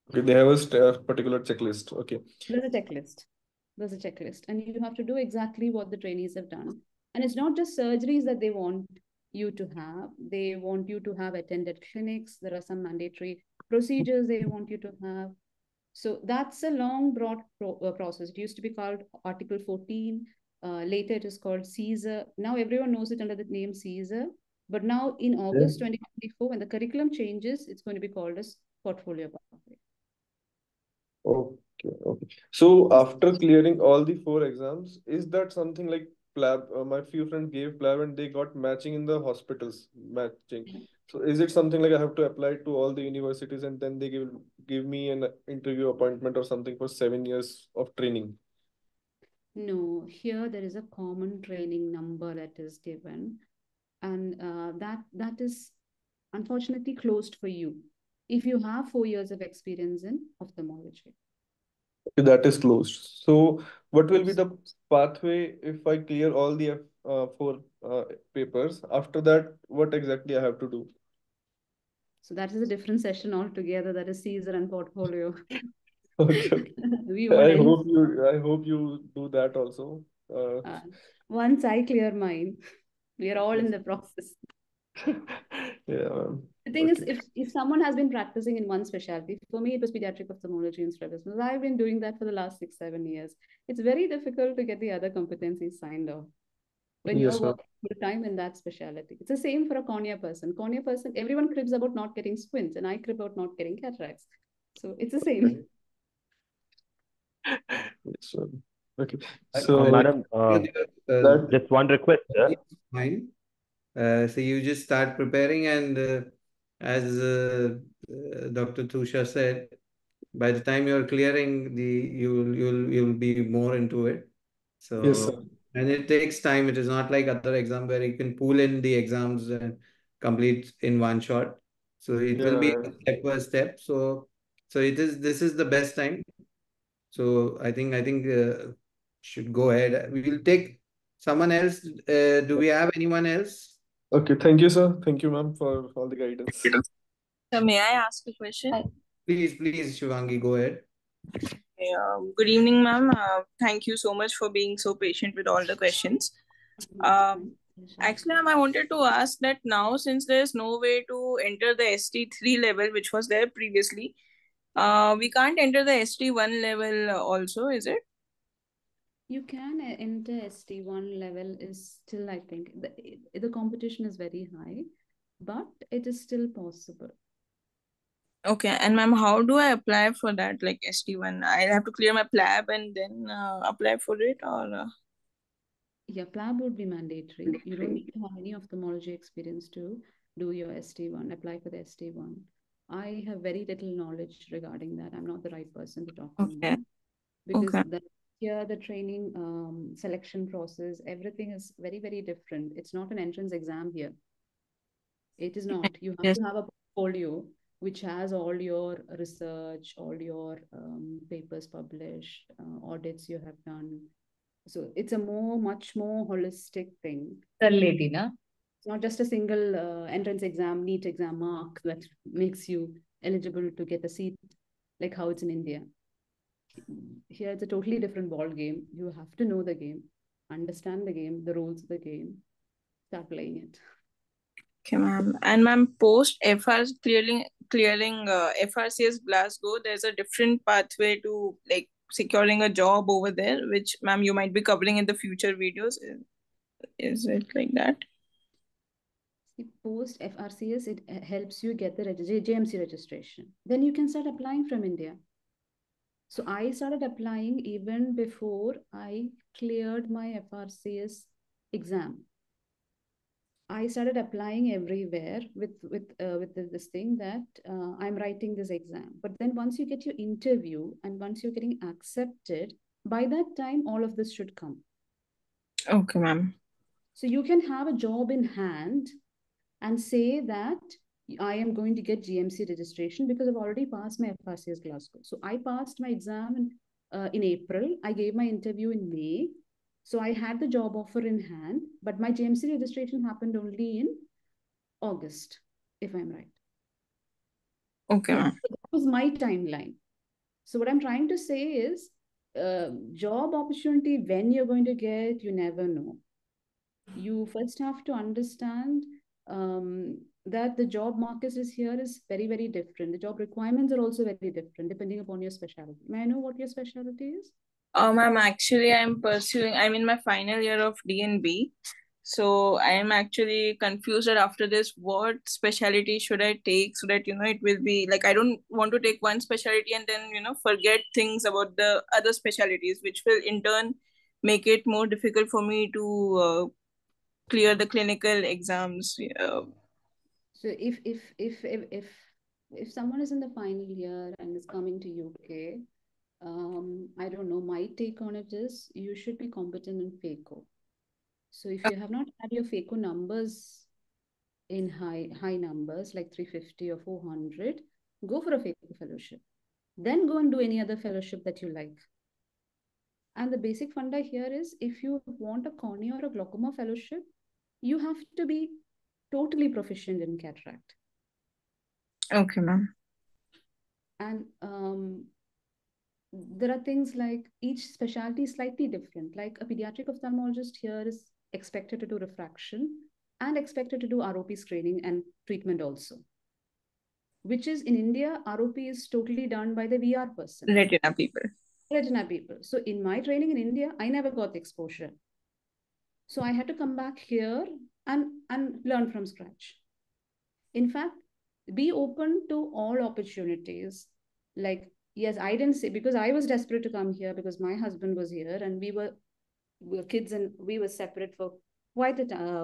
Okay, they have a particular checklist. Okay. There's a checklist. And you have to do exactly what the trainees have done. And it's not just surgeries that they want you to have. They want you to have attended clinics. There are some mandatory procedures they want you to have. So that's a long, broad process. It used to be called Article 14. Later, it is called CSER. Now everyone knows it under the name CSER. But now in August 2024, when the curriculum changes, it's going to be called as portfolio pathway. Okay. So after clearing all the 4 exams, is that something like PLAB? My few friends gave PLAB and they got matching in the hospitals, matching. So is it something like I have to apply to all the universities and then they give me an interview appointment or something for 7 years of training? No, here there is a common training number that is given, and that is unfortunately closed for you if you have 4 years of experience in ophthalmology. That is closed. So what will be the pathway if I clear all the 4 papers? After that, what exactly I have to do? So that is a different session altogether. That is CSER and portfolio. Okay. I hope you do that also. Once I clear mine, we are all in the process. Yeah. The thing is, if someone has been practicing in one specialty, for me it was pediatric ophthalmology and strabismus. I've been doing that for the last 6-7 years. It's very difficult to get the other competencies signed off when you're working full time in that specialty. It's the same for a cornea person. Cornea person, everyone cribs about not getting squints, and I crib about not getting cataracts. So it's the same. Okay. So, madam, just one request, sir. Fine. So you just start preparing, and as Dr. Tusha said, by the time you're clearing you'll be more into it. So yes, sir. And it takes time. It is not like other exam where you can pool in the exams and complete in one shot. So it will be step by step. So this is the best time. So I think should go ahead. We will take someone else. Do we have anyone else? Okay, thank you, sir. Thank you, ma'am, for all the guidance. So may I ask a question? Please, Shivangi, go ahead. Good evening, ma'am. Thank you so much for being so patient with all the questions. Actually, ma'am, I wanted to ask that now, since there's no way to enter the ST3 level, which was there previously, we can't enter the ST1 level also, is it? You can enter ST1 level is still, I think, the competition is very high, but it is still possible. Okay, and ma'am, how do I apply for that, like ST1? I have to clear my PLAB and then apply for it, or? Yeah, PLAB would be mandatory. You don't need to have any ophthalmology experience to do your ST1, apply for the ST1. I have very little knowledge regarding that. I'm not the right person to talk on Okay, that because okay, here the training selection process, everything is very, very different. It's not an entrance exam here. It is not. You have yes. to have a portfolio which has all your research, all your papers published, audits you have done. So it's a much more holistic thing. Lady, na? It's not just a single entrance exam, NEET exam mark that makes you eligible to get a seat like how it's in India. Here it's a totally different ball game. You have to know the game, understand the game, the rules of the game, start playing it. Okay, ma'am. And ma'am, post FR clearing FRCS Glasgow, there's a different pathway to like securing a job over there, which ma'am you might be covering in the future videos. Is it like that? Post FRCS, it helps you get the JMC registration. Then you can start applying from India. So I started applying even before I cleared my FRCS exam. I started applying everywhere with this thing that I'm writing this exam. But then once you get your interview and once you're getting accepted, by that time all of this should come. Okay, ma'am. So you can have a job in hand and say that I am going to get GMC registration because I've already passed my FRCS Glasgow. So I passed my exam in April. I gave my interview in May. So I had the job offer in hand, but my GMC registration happened only in August, if I'm right. Okay, ma'am. So that was my timeline. So what I'm trying to say is job opportunity, when you're going to get, you never know. You first have to understand that the job market is here is very, very different. The job requirements are also very different depending upon your specialty. May I know what your specialty is? Ma'am, actually I'm in my final year of DNB. So I am actually confused that after this, what specialty should I take so that, it will be like, I don't want to take one specialty and then, forget things about the other specialties, which will in turn make it more difficult for me to clear the clinical exams. So if someone is in the final year and is coming to UK, I don't know, my take on it is you should be competent in FRCo. So if you have not had your FRCo numbers in high numbers like 350 or 400, go for a FRCo fellowship. Then go and do any other fellowship that you like. And the basic funda here is if you want a cornea or a glaucoma fellowship, you have to be totally proficient in cataract. Okay, ma'am. And there are things like each specialty is slightly different. Like a pediatric ophthalmologist here is expected to do refraction and expected to do ROP screening and treatment also. Which is in India, ROP is totally done by the VR person. Retina people. Retina people. So in my training in India, I never got the exposure. So I had to come back here and learn from scratch. In fact, be open to all opportunities. Like, yes, I didn't say, because I was desperate to come here because my husband was here and we were kids and we were separate for quite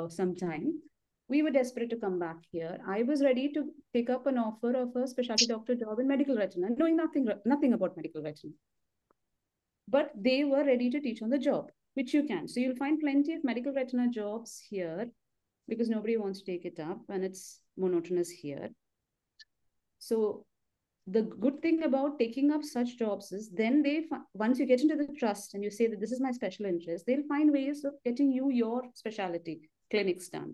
some time. We were desperate to come back here. I was ready to pick up an offer of a specialty doctor job in medical retina, knowing nothing about medical retina. But they were ready to teach on the job, which you can. So you'll find plenty of medical retina jobs here because nobody wants to take it up and it's monotonous here. So the good thing about taking up such jobs is then once you get into the trust and you say that this is my special interest, they'll find ways of getting you your specialty clinics done.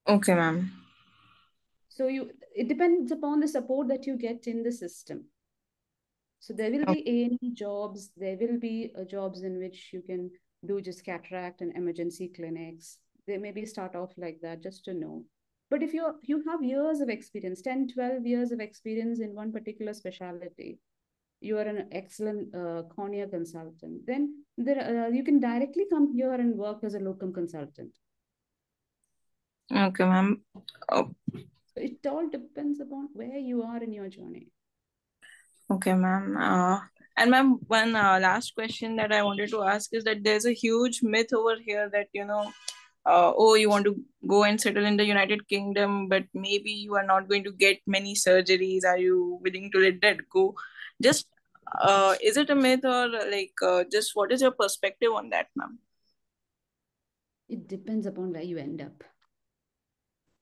Okay, ma'am. So it depends upon the support that you get in the system. So there will be A&E jobs, there will be jobs in which you can do just cataract and emergency clinics. They maybe start off like that just to know. But if you have years of experience, 10, 12 years of experience in one particular specialty, you are an excellent cornea consultant, then you can directly come here and work as a locum consultant. Okay, ma'am. So it all depends upon where you are in your journey. Okay, ma'am. And ma'am, one last question that I wanted to ask is that there's a huge myth over here that, oh, you want to go and settle in the United Kingdom, but maybe you are not going to get many surgeries. Are you willing to let that go? Just, is it a myth, or just what is your perspective on that, ma'am? It depends upon where you end up.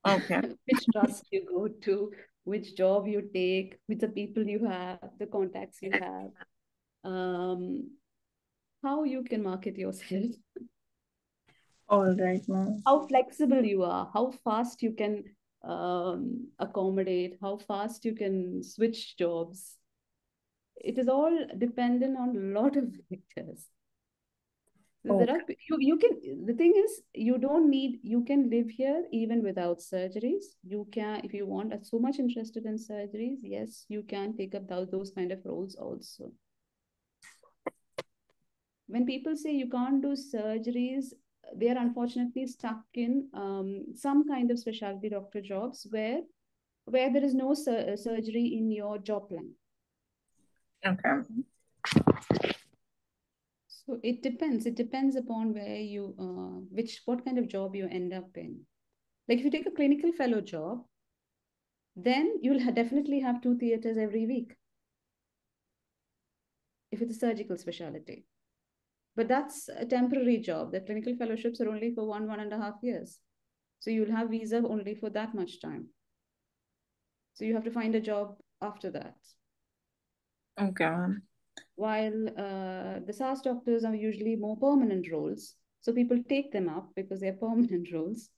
Okay. Which trust you go to, which job you take, with the people you have, the contacts you have, how you can market yourself, All right, ma'am. how flexible you are, how fast you can accommodate, how fast you can switch jobs. It is all dependent on a lot of factors. There are you can, the thing is, you don't need, you can live here even without surgeries. You can, if you want, are so much interested in surgeries, yes, you can take up those kind of roles also. When people say you can't do surgeries, they are unfortunately stuck in some kind of specialty doctor jobs where there is no surgery in your job plan. Okay. So it depends. It depends upon where you, what kind of job you end up in. Like if you take a clinical fellow job, then you'll definitely have 2 theaters every week. If it's a surgical specialty. But that's a temporary job. The clinical fellowships are only for 1.5 years. So you'll have visa only for that much time. So you have to find a job after that. Okay, ma'am. While the SAS doctors are usually more permanent roles. So people take them up because they're permanent roles.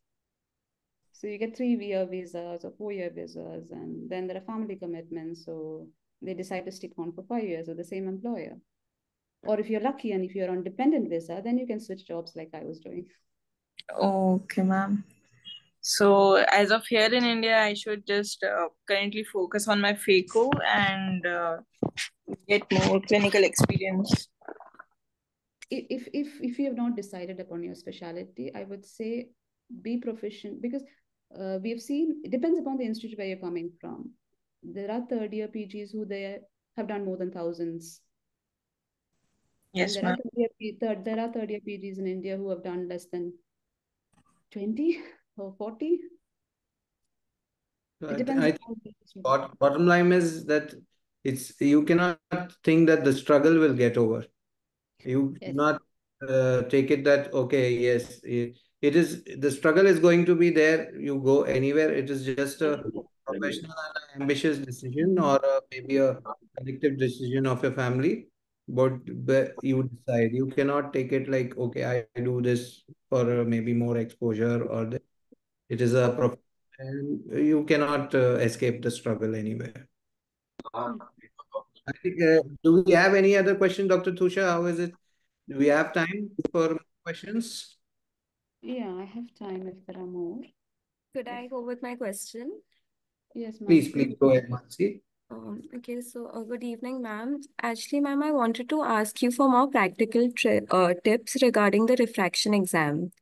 So you get 3-year visas or 4-year visas, and then there are family commitments. So they decide to stick on for 5 years with the same employer. Or if you're lucky and if you're on dependent visa, then you can switch jobs like I was doing. Okay, ma'am. So as of here in India, I should just currently focus on my FRCo and get more clinical experience. If you have not decided upon your specialty, I would say be proficient, because we have seen, it depends upon the institute where you're coming from. There are third year PGs who they have done more than thousands. Yes, And ma'am. there are third year PGs in India who have done less than 20 or 40. It depends I upon bottom line is that you cannot think that the struggle will get over. You yes. not take it that okay, yes, it is, the struggle is going to be there. You go anywhere. It is just a professional and ambitious decision, or maybe a collective decision of a family. But you decide. You cannot take it like okay, I do this for maybe more exposure, or it is a prof, and you cannot escape the struggle anywhere. I think, do we have any other question, Dr. Tusha? How is it? Do we have time for questions? Yeah, I have time if there are more. Could I go with my question? Yes, Please go ahead, Mansi. Okay, so good evening, ma'am. Actually, ma'am, I wanted to ask you for more practical tips regarding the refraction exam.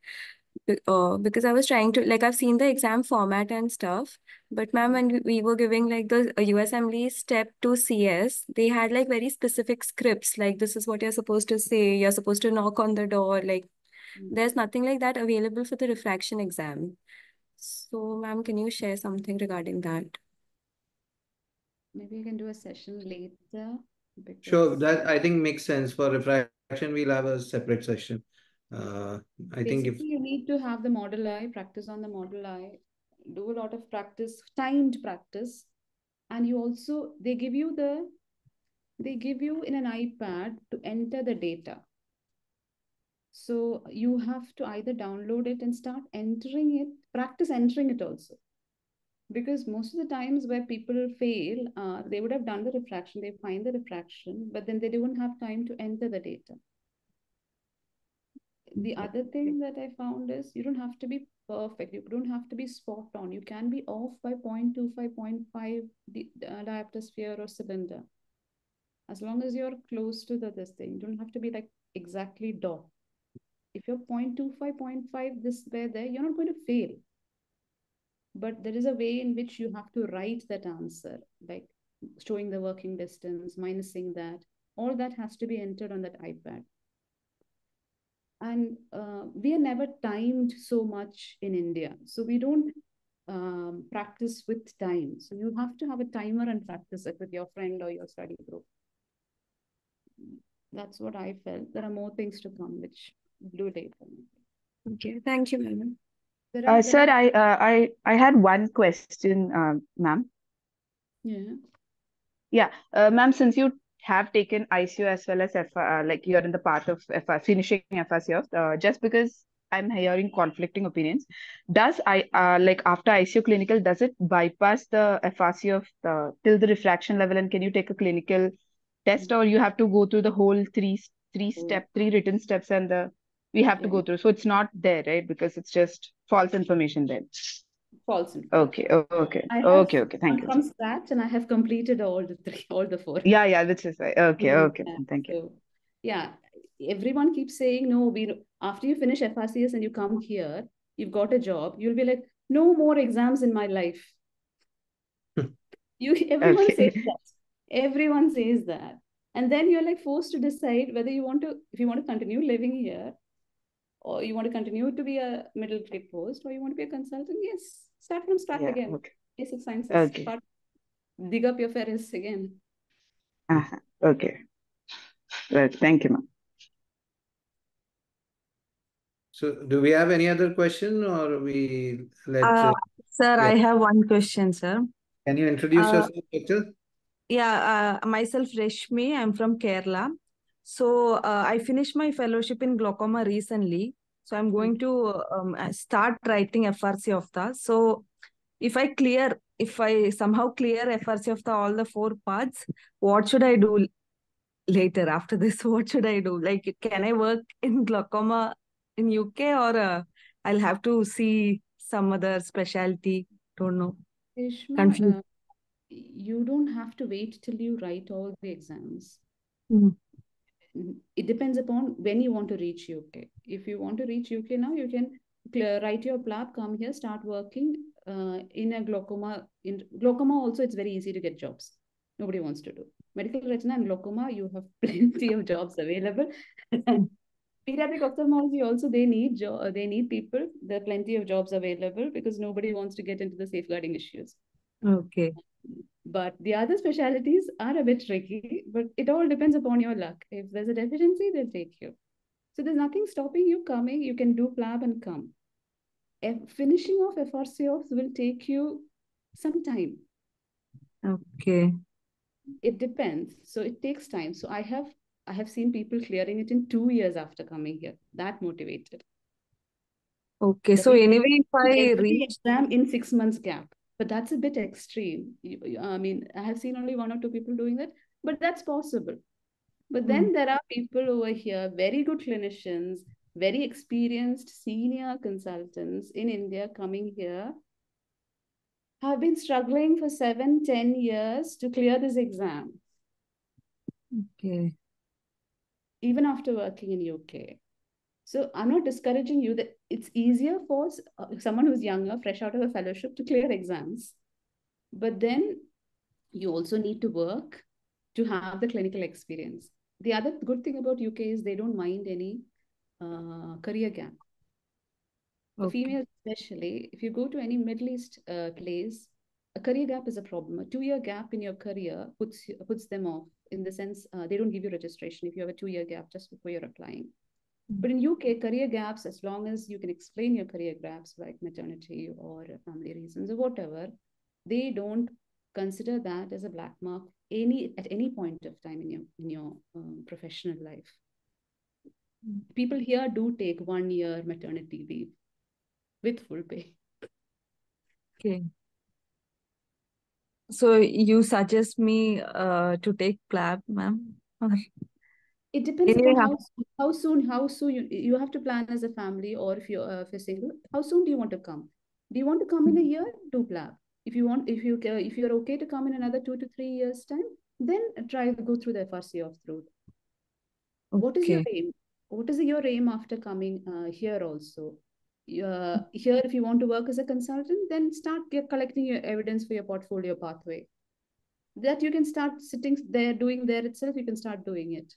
Because I was trying to, like, I've seen the exam format and stuff, but ma'am, when we were giving like the USMLE step to CS, they had like very specific scripts, like this is what you're supposed to say, you're supposed to knock on the door, like there's nothing like that available for the refraction exam. So, ma'am, can you share something regarding that? Maybe you can do a session later, Sure, because that I think makes sense. For refraction, we'll have a separate session. Uh, I think if basically you need to have the model eye, practice on the model eye, do a lot of practice, timed practice, and you also, they give you in an iPad to enter the data. So you have to either download it and start entering it, practice entering it also. Because most of the times where people fail, they would have done the refraction, they find the refraction, but then they don't have time to enter the data. The other thing that I found is you don't have to be perfect. You don't have to be spot on. You can be off by 0.25, 0.5 diopter sphere or cylinder. As long as you're close to this thing, you don't have to be like exactly dot. If you're 0.25, 0.5, this, where, there, you're not going to fail. but there is a way in which you have to write that answer, like showing the working distance, minusing that. All that has to be entered on that iPad. And we are never timed so much in India. So we don't practice with time. So you have to have a timer and practice it with your friend or your study group. That's what I felt. There are more things to come, which do later. Okay, thank you, madam. Sir, I had one question, ma'am. Yeah. Yeah, ma'am, since you have taken ICU as well as like you're in the part of finishing FRCophth, just because I'm hearing conflicting opinions, does like after ICU clinical, does it bypass the FRCophth till the refraction level, and can you take a clinical test, or you have to go through the whole three written steps, and we have to go through? So it's not there, right? Because it's just false information then. False information. Okay. Okay. Thank you. From scratch, and I have completed all the four. Yeah, which is right. Okay. Yeah. Thank you. So, yeah, everyone keeps saying, no, after you finish FRCS and you come here, you've got a job, you'll be like, no more exams in my life. Everyone says that. Everyone says that. And then you're like forced to decide whether if you want to continue living here, or you want to continue to be a middle grade post, or you want to be a consultant. Yes, start from scratch again. Okay. Basic sciences. Okay. Dig up your Ferris again. Okay. Right. Thank you, ma'am. So, do we have any other question, or we let? Sir, I have one question, sir. Can you introduce yourself, doctor? Yeah, myself Reshmi. I'm from Kerala. So I finished my fellowship in glaucoma recently. So I'm going to start writing FRCophth. So if I somehow clear FRCophth all the 4 parts, what should I do later after this? What should I do? Like, can I work in glaucoma in UK, or I'll have to see some other specialty? Don't know. Reshma, you don't have to wait till you write all the exams. It depends upon when you want to reach UK. If you want to reach UK now, you can write your PLAB, come here, start working in a glaucoma. In glaucoma also, it's very easy to get jobs. Nobody wants to do. Medical retina and glaucoma, you have plenty of jobs available. Pediatric ophthalmology also, they need people. There are plenty of jobs available because nobody wants to get into the safeguarding issues. Okay. But the other specialties are a bit tricky, but it all depends upon your luck. If there's a deficiency, they'll take you. So there's nothing stopping you coming. You can do PLAB and come. Finishing off FRCophth will take you some time. Okay. It depends. So it takes time. So I have seen people clearing it in 2 years after coming here. That motivated. Okay. So anyway, if I read exam in 6 months gap. But that's a bit extreme. I mean, I have seen only 1 or 2 people doing that, but that's possible. But then there are people over here, very good clinicians, very experienced senior consultants in India coming here, have been struggling for 7-10 years to clear this exam. Okay. Even after working in UK. So I'm not discouraging you that it's easier for someone who's younger, fresh out of a fellowship, to clear exams. But then you also need to work to have the clinical experience. The other good thing about UK is they don't mind any career gap. For females especially, if you go to any Middle East place, a career gap is a problem. A 2-year gap in your career puts them off, in the sense they don't give you registration if you have a 2-year gap just before you're applying. But in UK, career gaps, as long as you can explain your career gaps like maternity or family reasons or whatever, they don't consider that as a black mark at any point of time in your professional life. People here do take 1 year maternity leave with full pay. Okay. So you suggest me to take PLAB, ma'am? It depends upon how soon you have to plan as a family, or if you're single, how soon do you want to come? Do you want to come in a year? Do PLAB. If you're okay to come in another 2 to 3 years time, then try to go through the FRCophth route. What is your aim? What is your aim after coming here also? Here, if you want to work as a consultant, then start collecting your evidence for your portfolio pathway. That you can start sitting there doing there itself, you can start doing it.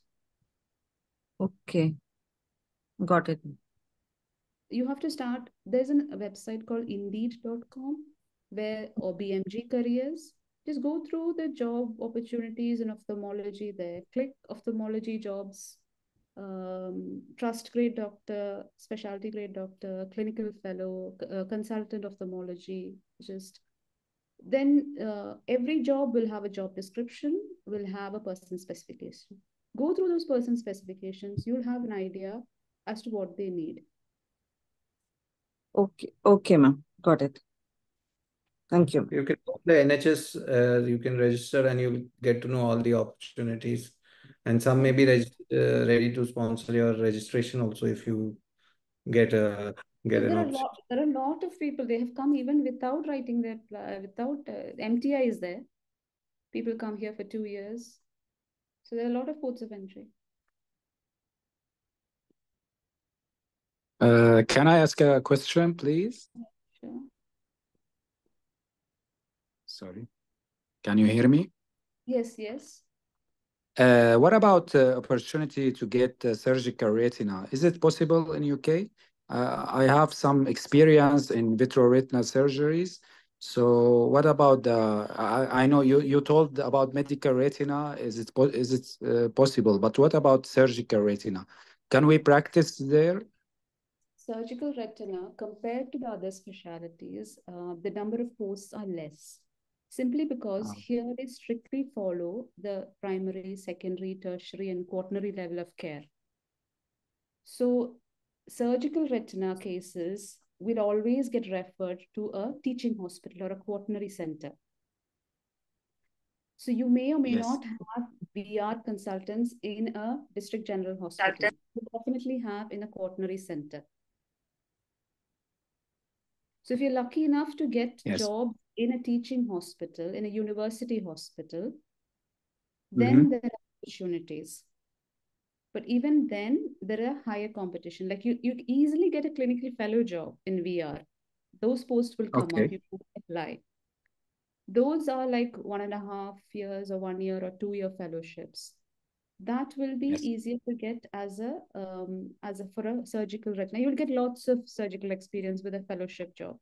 Okay. Got it. You have to start, there's a website called indeed.com or BMG careers. Just go through the job opportunities in ophthalmology there. Click ophthalmology jobs, trust grade doctor, specialty grade doctor, clinical fellow, consultant ophthalmology. Just then every job will have a job description, will have a person specification. Go through those person specifications. You'll have an idea as to what they need. Okay, ma'am. Got it. Thank you. You can go to the NHS, you can register and you'll get to know all the opportunities. And some may be ready to sponsor your registration also if you get an option. There are a lot of people, they have come even without writing their, without MTI is there. People come here for 2 years. So there are a lot of ports of entry. Can I ask a question, please? Sure. Sorry. Can you hear me? Yes, yes. What about opportunity to get surgical retina? Is it possible in UK? I have some experience in vitreoretinal surgeries. So what about I know you told about medical retina. Is it possible? But what about surgical retina? Can we practice there? Surgical retina, compared to the other specialties, the number of posts are less. Simply because here they strictly follow the primary, secondary, tertiary, and quaternary level of care. So surgical retina cases will always get referred to a teaching hospital or a quaternary center. So you may or may not have VR consultants in a district general hospital. You definitely have in a quaternary center. So if you're lucky enough to get job in a teaching hospital, in a university hospital, then there are opportunities. But even then, there are higher competition. Like you easily get a clinical fellow job in VR. Those posts will come up, you can apply. Those are like 1.5 years or 1 year or 2 year fellowships. That will be easier to get as a for a surgical retina. You'll get lots of surgical experience with a fellowship job.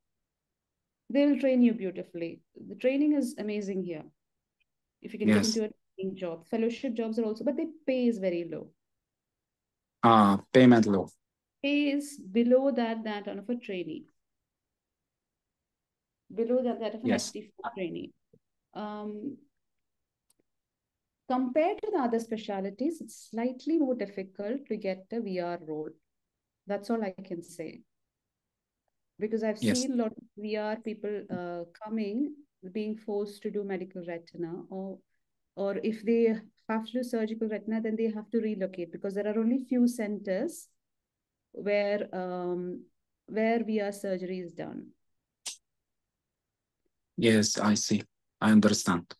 They will train you beautifully. The training is amazing here. If you can get into a training job, fellowship jobs are also, but the pay is very low. Payment low. Pay is below that of a trainee. Below that of an FT4 trainee. Compared to the other specialities, it's slightly more difficult to get a VR role. That's all I can say. Because I've seen a lot of VR people coming, being forced to do medical retina, or if they have to do surgical retina, then they have to relocate because there are only few centers where VR surgery is done. Yes, I see. I understand.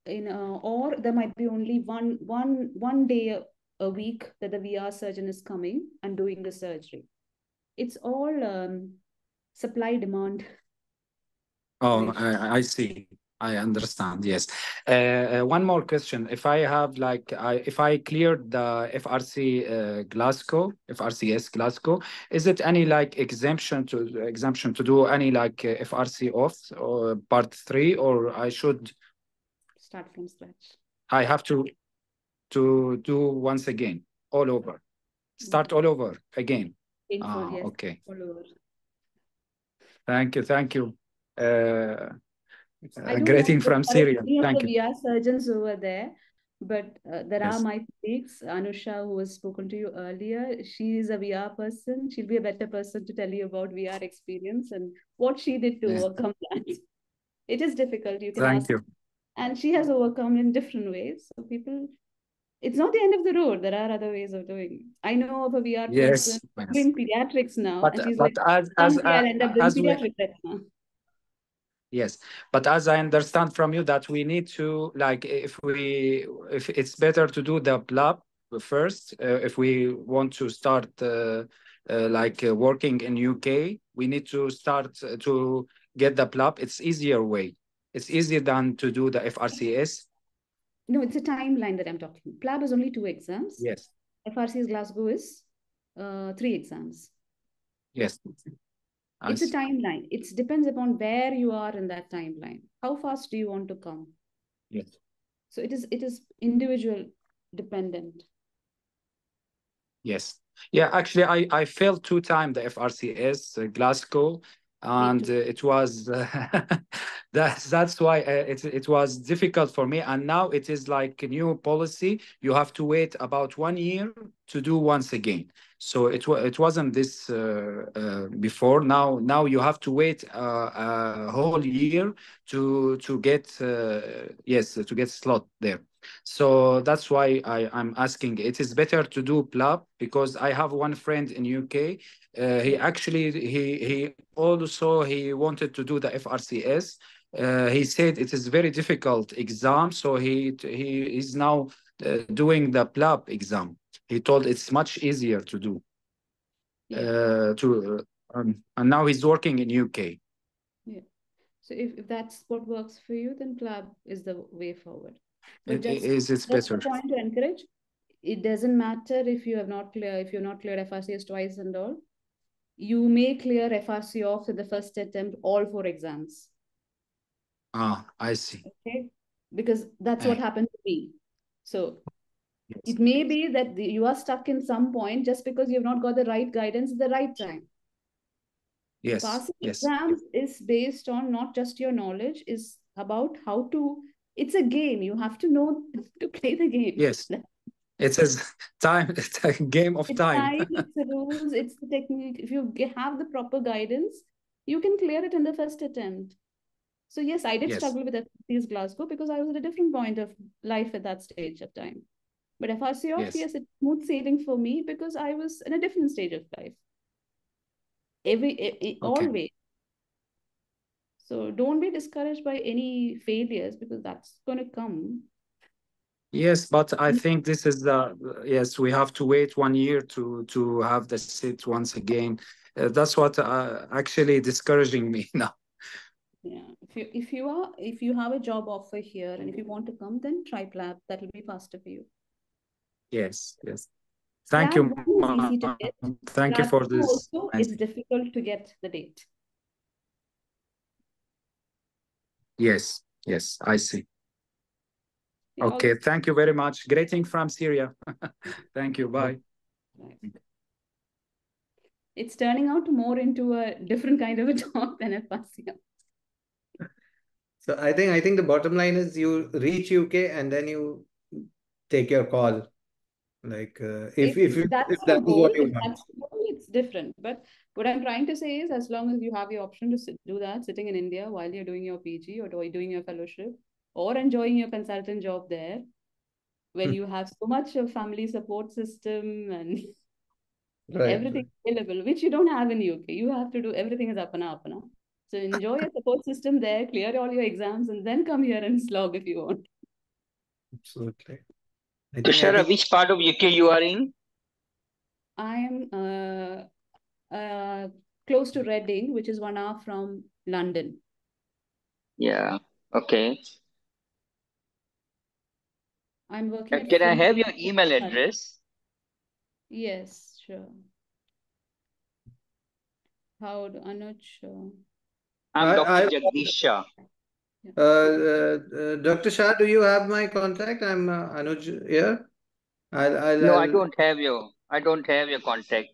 Or there might be only one day a week that the VR surgeon is coming and doing the surgery. It's all supply demand. Oh, I see. I understand. Yes. One more question. If I have if I cleared the FRCS Glasgow, is it any exemption to do any FRCophth or part 3, or I should start from scratch? I have to do once again, all over, start all over again. Painful, yes. Okay. All over. Thank you. Greeting from Syria. Thank you. We are surgeons over there, but there are my colleagues, Anusha, who has spoken to you earlier. She is a VR person. She'll be a better person to tell you about VR experience and what she did to overcome that. It is difficult. You can ask. You. And she has overcome in different ways. So people, it's not the end of the road. There are other ways of doing it. I know of a VR person doing pediatrics now, and she's I'll end up doing pediatric retina. Yes, but as I understand from you that we need to if it's better to do the lab first if we want to start like working in UK, we need to start to get the PLAB. It's easier way. It's easier than to do the FRCS. No, it's a timeline that I'm talking. PLAB is only 2 exams. Yes. FRCS Glasgow is 3 exams. Yes. It's a timeline. It depends upon where you are in that timeline. How fast do you want to come? Yes. So it is individual dependent. Yes. Yeah, actually, I failed 2 times the FRCS Glasgow, and it was that's why it was difficult for me. And now it is like a new policy. You have to wait about 1 year to do once again. So it wasn't this before. Now you have to wait a whole year to get yes, to get slot there. So that's why I'm asking. It is better to do PLAB because I have one friend in UK. He actually he also he wanted to do the FRCS. He said it is very difficult exam, so he is now doing the PLAB exam. He told it's much easier to do. And now he's working in UK. Yeah. So if that's what works for you, then PLAB is the way forward. But It's that's better. the point to encourage. It doesn't matter if you have not cleared, if you're not cleared FRCS twice and all. You may clear FRCophth in the first attempt, all 4 exams. Ah, I see. Okay, because that's what happened to me. So it may be that you are stuck in some point just because you've not got the right guidance at the right time. Yes. Passing Yes. exams is based on not just your knowledge, is about how to. It's a game. You have to know to play the game. Yes. It is time. It's a game of time. It's the rules. It's the technique. If you have the proper guidance, you can clear it in the first attempt. So yes, I did struggle with FRCS Glasgow because I was at a different point of life at that stage of time. But FRCophth, yes, it's smooth sailing for me because I was in a different stage of life. Always. So don't be discouraged by any failures because that's going to come. Yes, but I think this is yes, we have to wait 1 year to have the sit once again. That's what actually discouraging me now. Yeah, if you have a job offer here and if you want to come, then try PLAB. That will be faster for you. Yes, yes. Thank you. PLAB is easy to get. Thank you for this. Also, it's difficult to get the date. Yes, yes, I see. Okay, thank you very much. Greeting from Syria. Thank you. Bye. It's turning out more into a different kind of a talk than a FRCo. So I think the bottom line is you reach UK and then you take your call. Like if that is what you want. It's different. But what I'm trying to say is, as long as you have the option to do that, sitting in India while you're doing your PG or doing your fellowship, or enjoying your consultant job there, when you have so much of family support system and everything available, which you don't have in UK. You have to do everything is apana. So enjoy your support system there, clear all your exams, and then come here and slog if you want. Absolutely. Tushara, which part of UK you are in? I am close to Reading, which is 1 hour from London. Yeah. Okay. I'm working. Can I have your email address? Yes, sure. How do Anuj? I'm Dr. Jagdish Shah. Dr. Shah, do you have my contact? I'm Anuj here. No, I don't have your contact.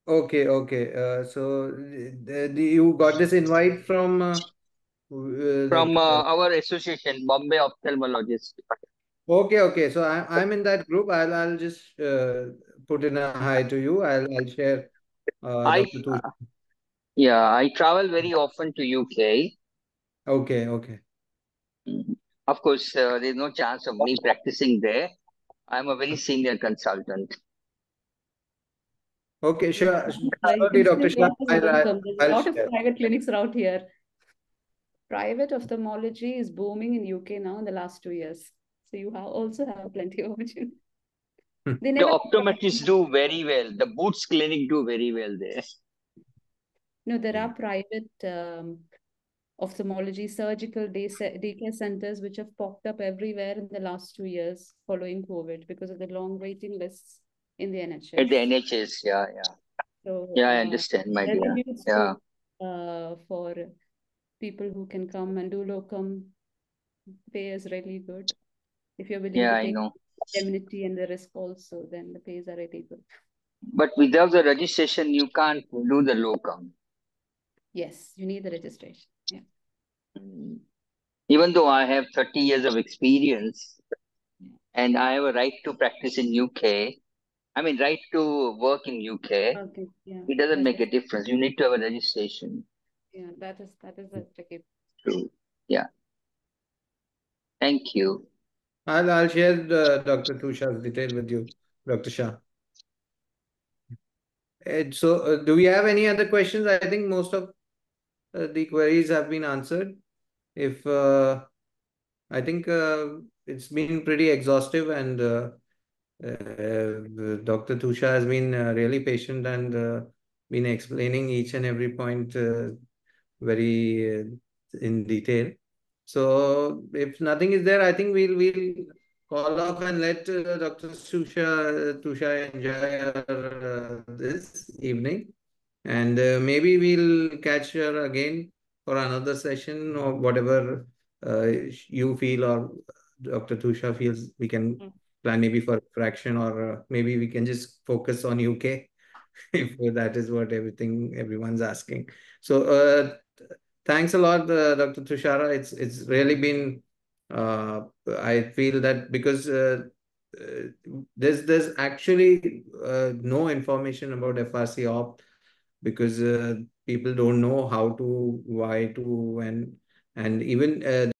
Okay, okay. So you got this invite from our association, Bombay Ophthalmologist. Okay, okay. So I'm in that group. I'll just put in a hi to you. I'll share Dr. Tush. Yeah, I travel very often to UK. Okay, okay. Of course, there's no chance of me practicing there. I'm a very senior consultant. Okay, sure. Sorry, Dr. Shah. There's a I'll lot of share. private clinics out here. Private ophthalmology is booming in UK now in the last 2 years. So you also have plenty of opportunity. They The never. optometrists do very well. The Boots Clinic do very well there. No, there are private ophthalmology surgical daycare centers which have popped up everywhere in the last 2 years following COVID because of the long waiting lists in the NHS. At the NHS, yeah. So Yeah, I understand, my there's a dear. huge Yeah. scope for people who can come and do locum. Pay is really good. If you're willing Yeah, to I take know. indemnity and the risk also, then the pays are really good. But without the registration, you can't do the locum. Yes, you need the registration. Yeah. Even though I have 30 years of experience and I have a right to practice in UK, I mean, right to work in UK, Okay. Yeah. it doesn't That make is, a difference. You need to have a registration. yeah, that is a tricky. True. Yeah. Thank you. I'll share Dr. Tusha's detail with you, Dr. Shah. So, do we have any other questions? I think most of the queries have been answered. If I think it's been pretty exhaustive, and Dr. Tusha has been really patient and been explaining each and every point very in detail. So, if nothing is there, I think we'll call off and let Dr. Tusha enjoy her, this evening. And maybe we'll catch her again for another session or whatever you feel or Dr. Tusha feels we can plan maybe for fraction, or maybe we can just focus on UK if that is what everyone's asking. So thanks a lot, Dr. Tushara. It's really been I feel that because there's actually no information about FRCophth because people don't know how to, why to, and even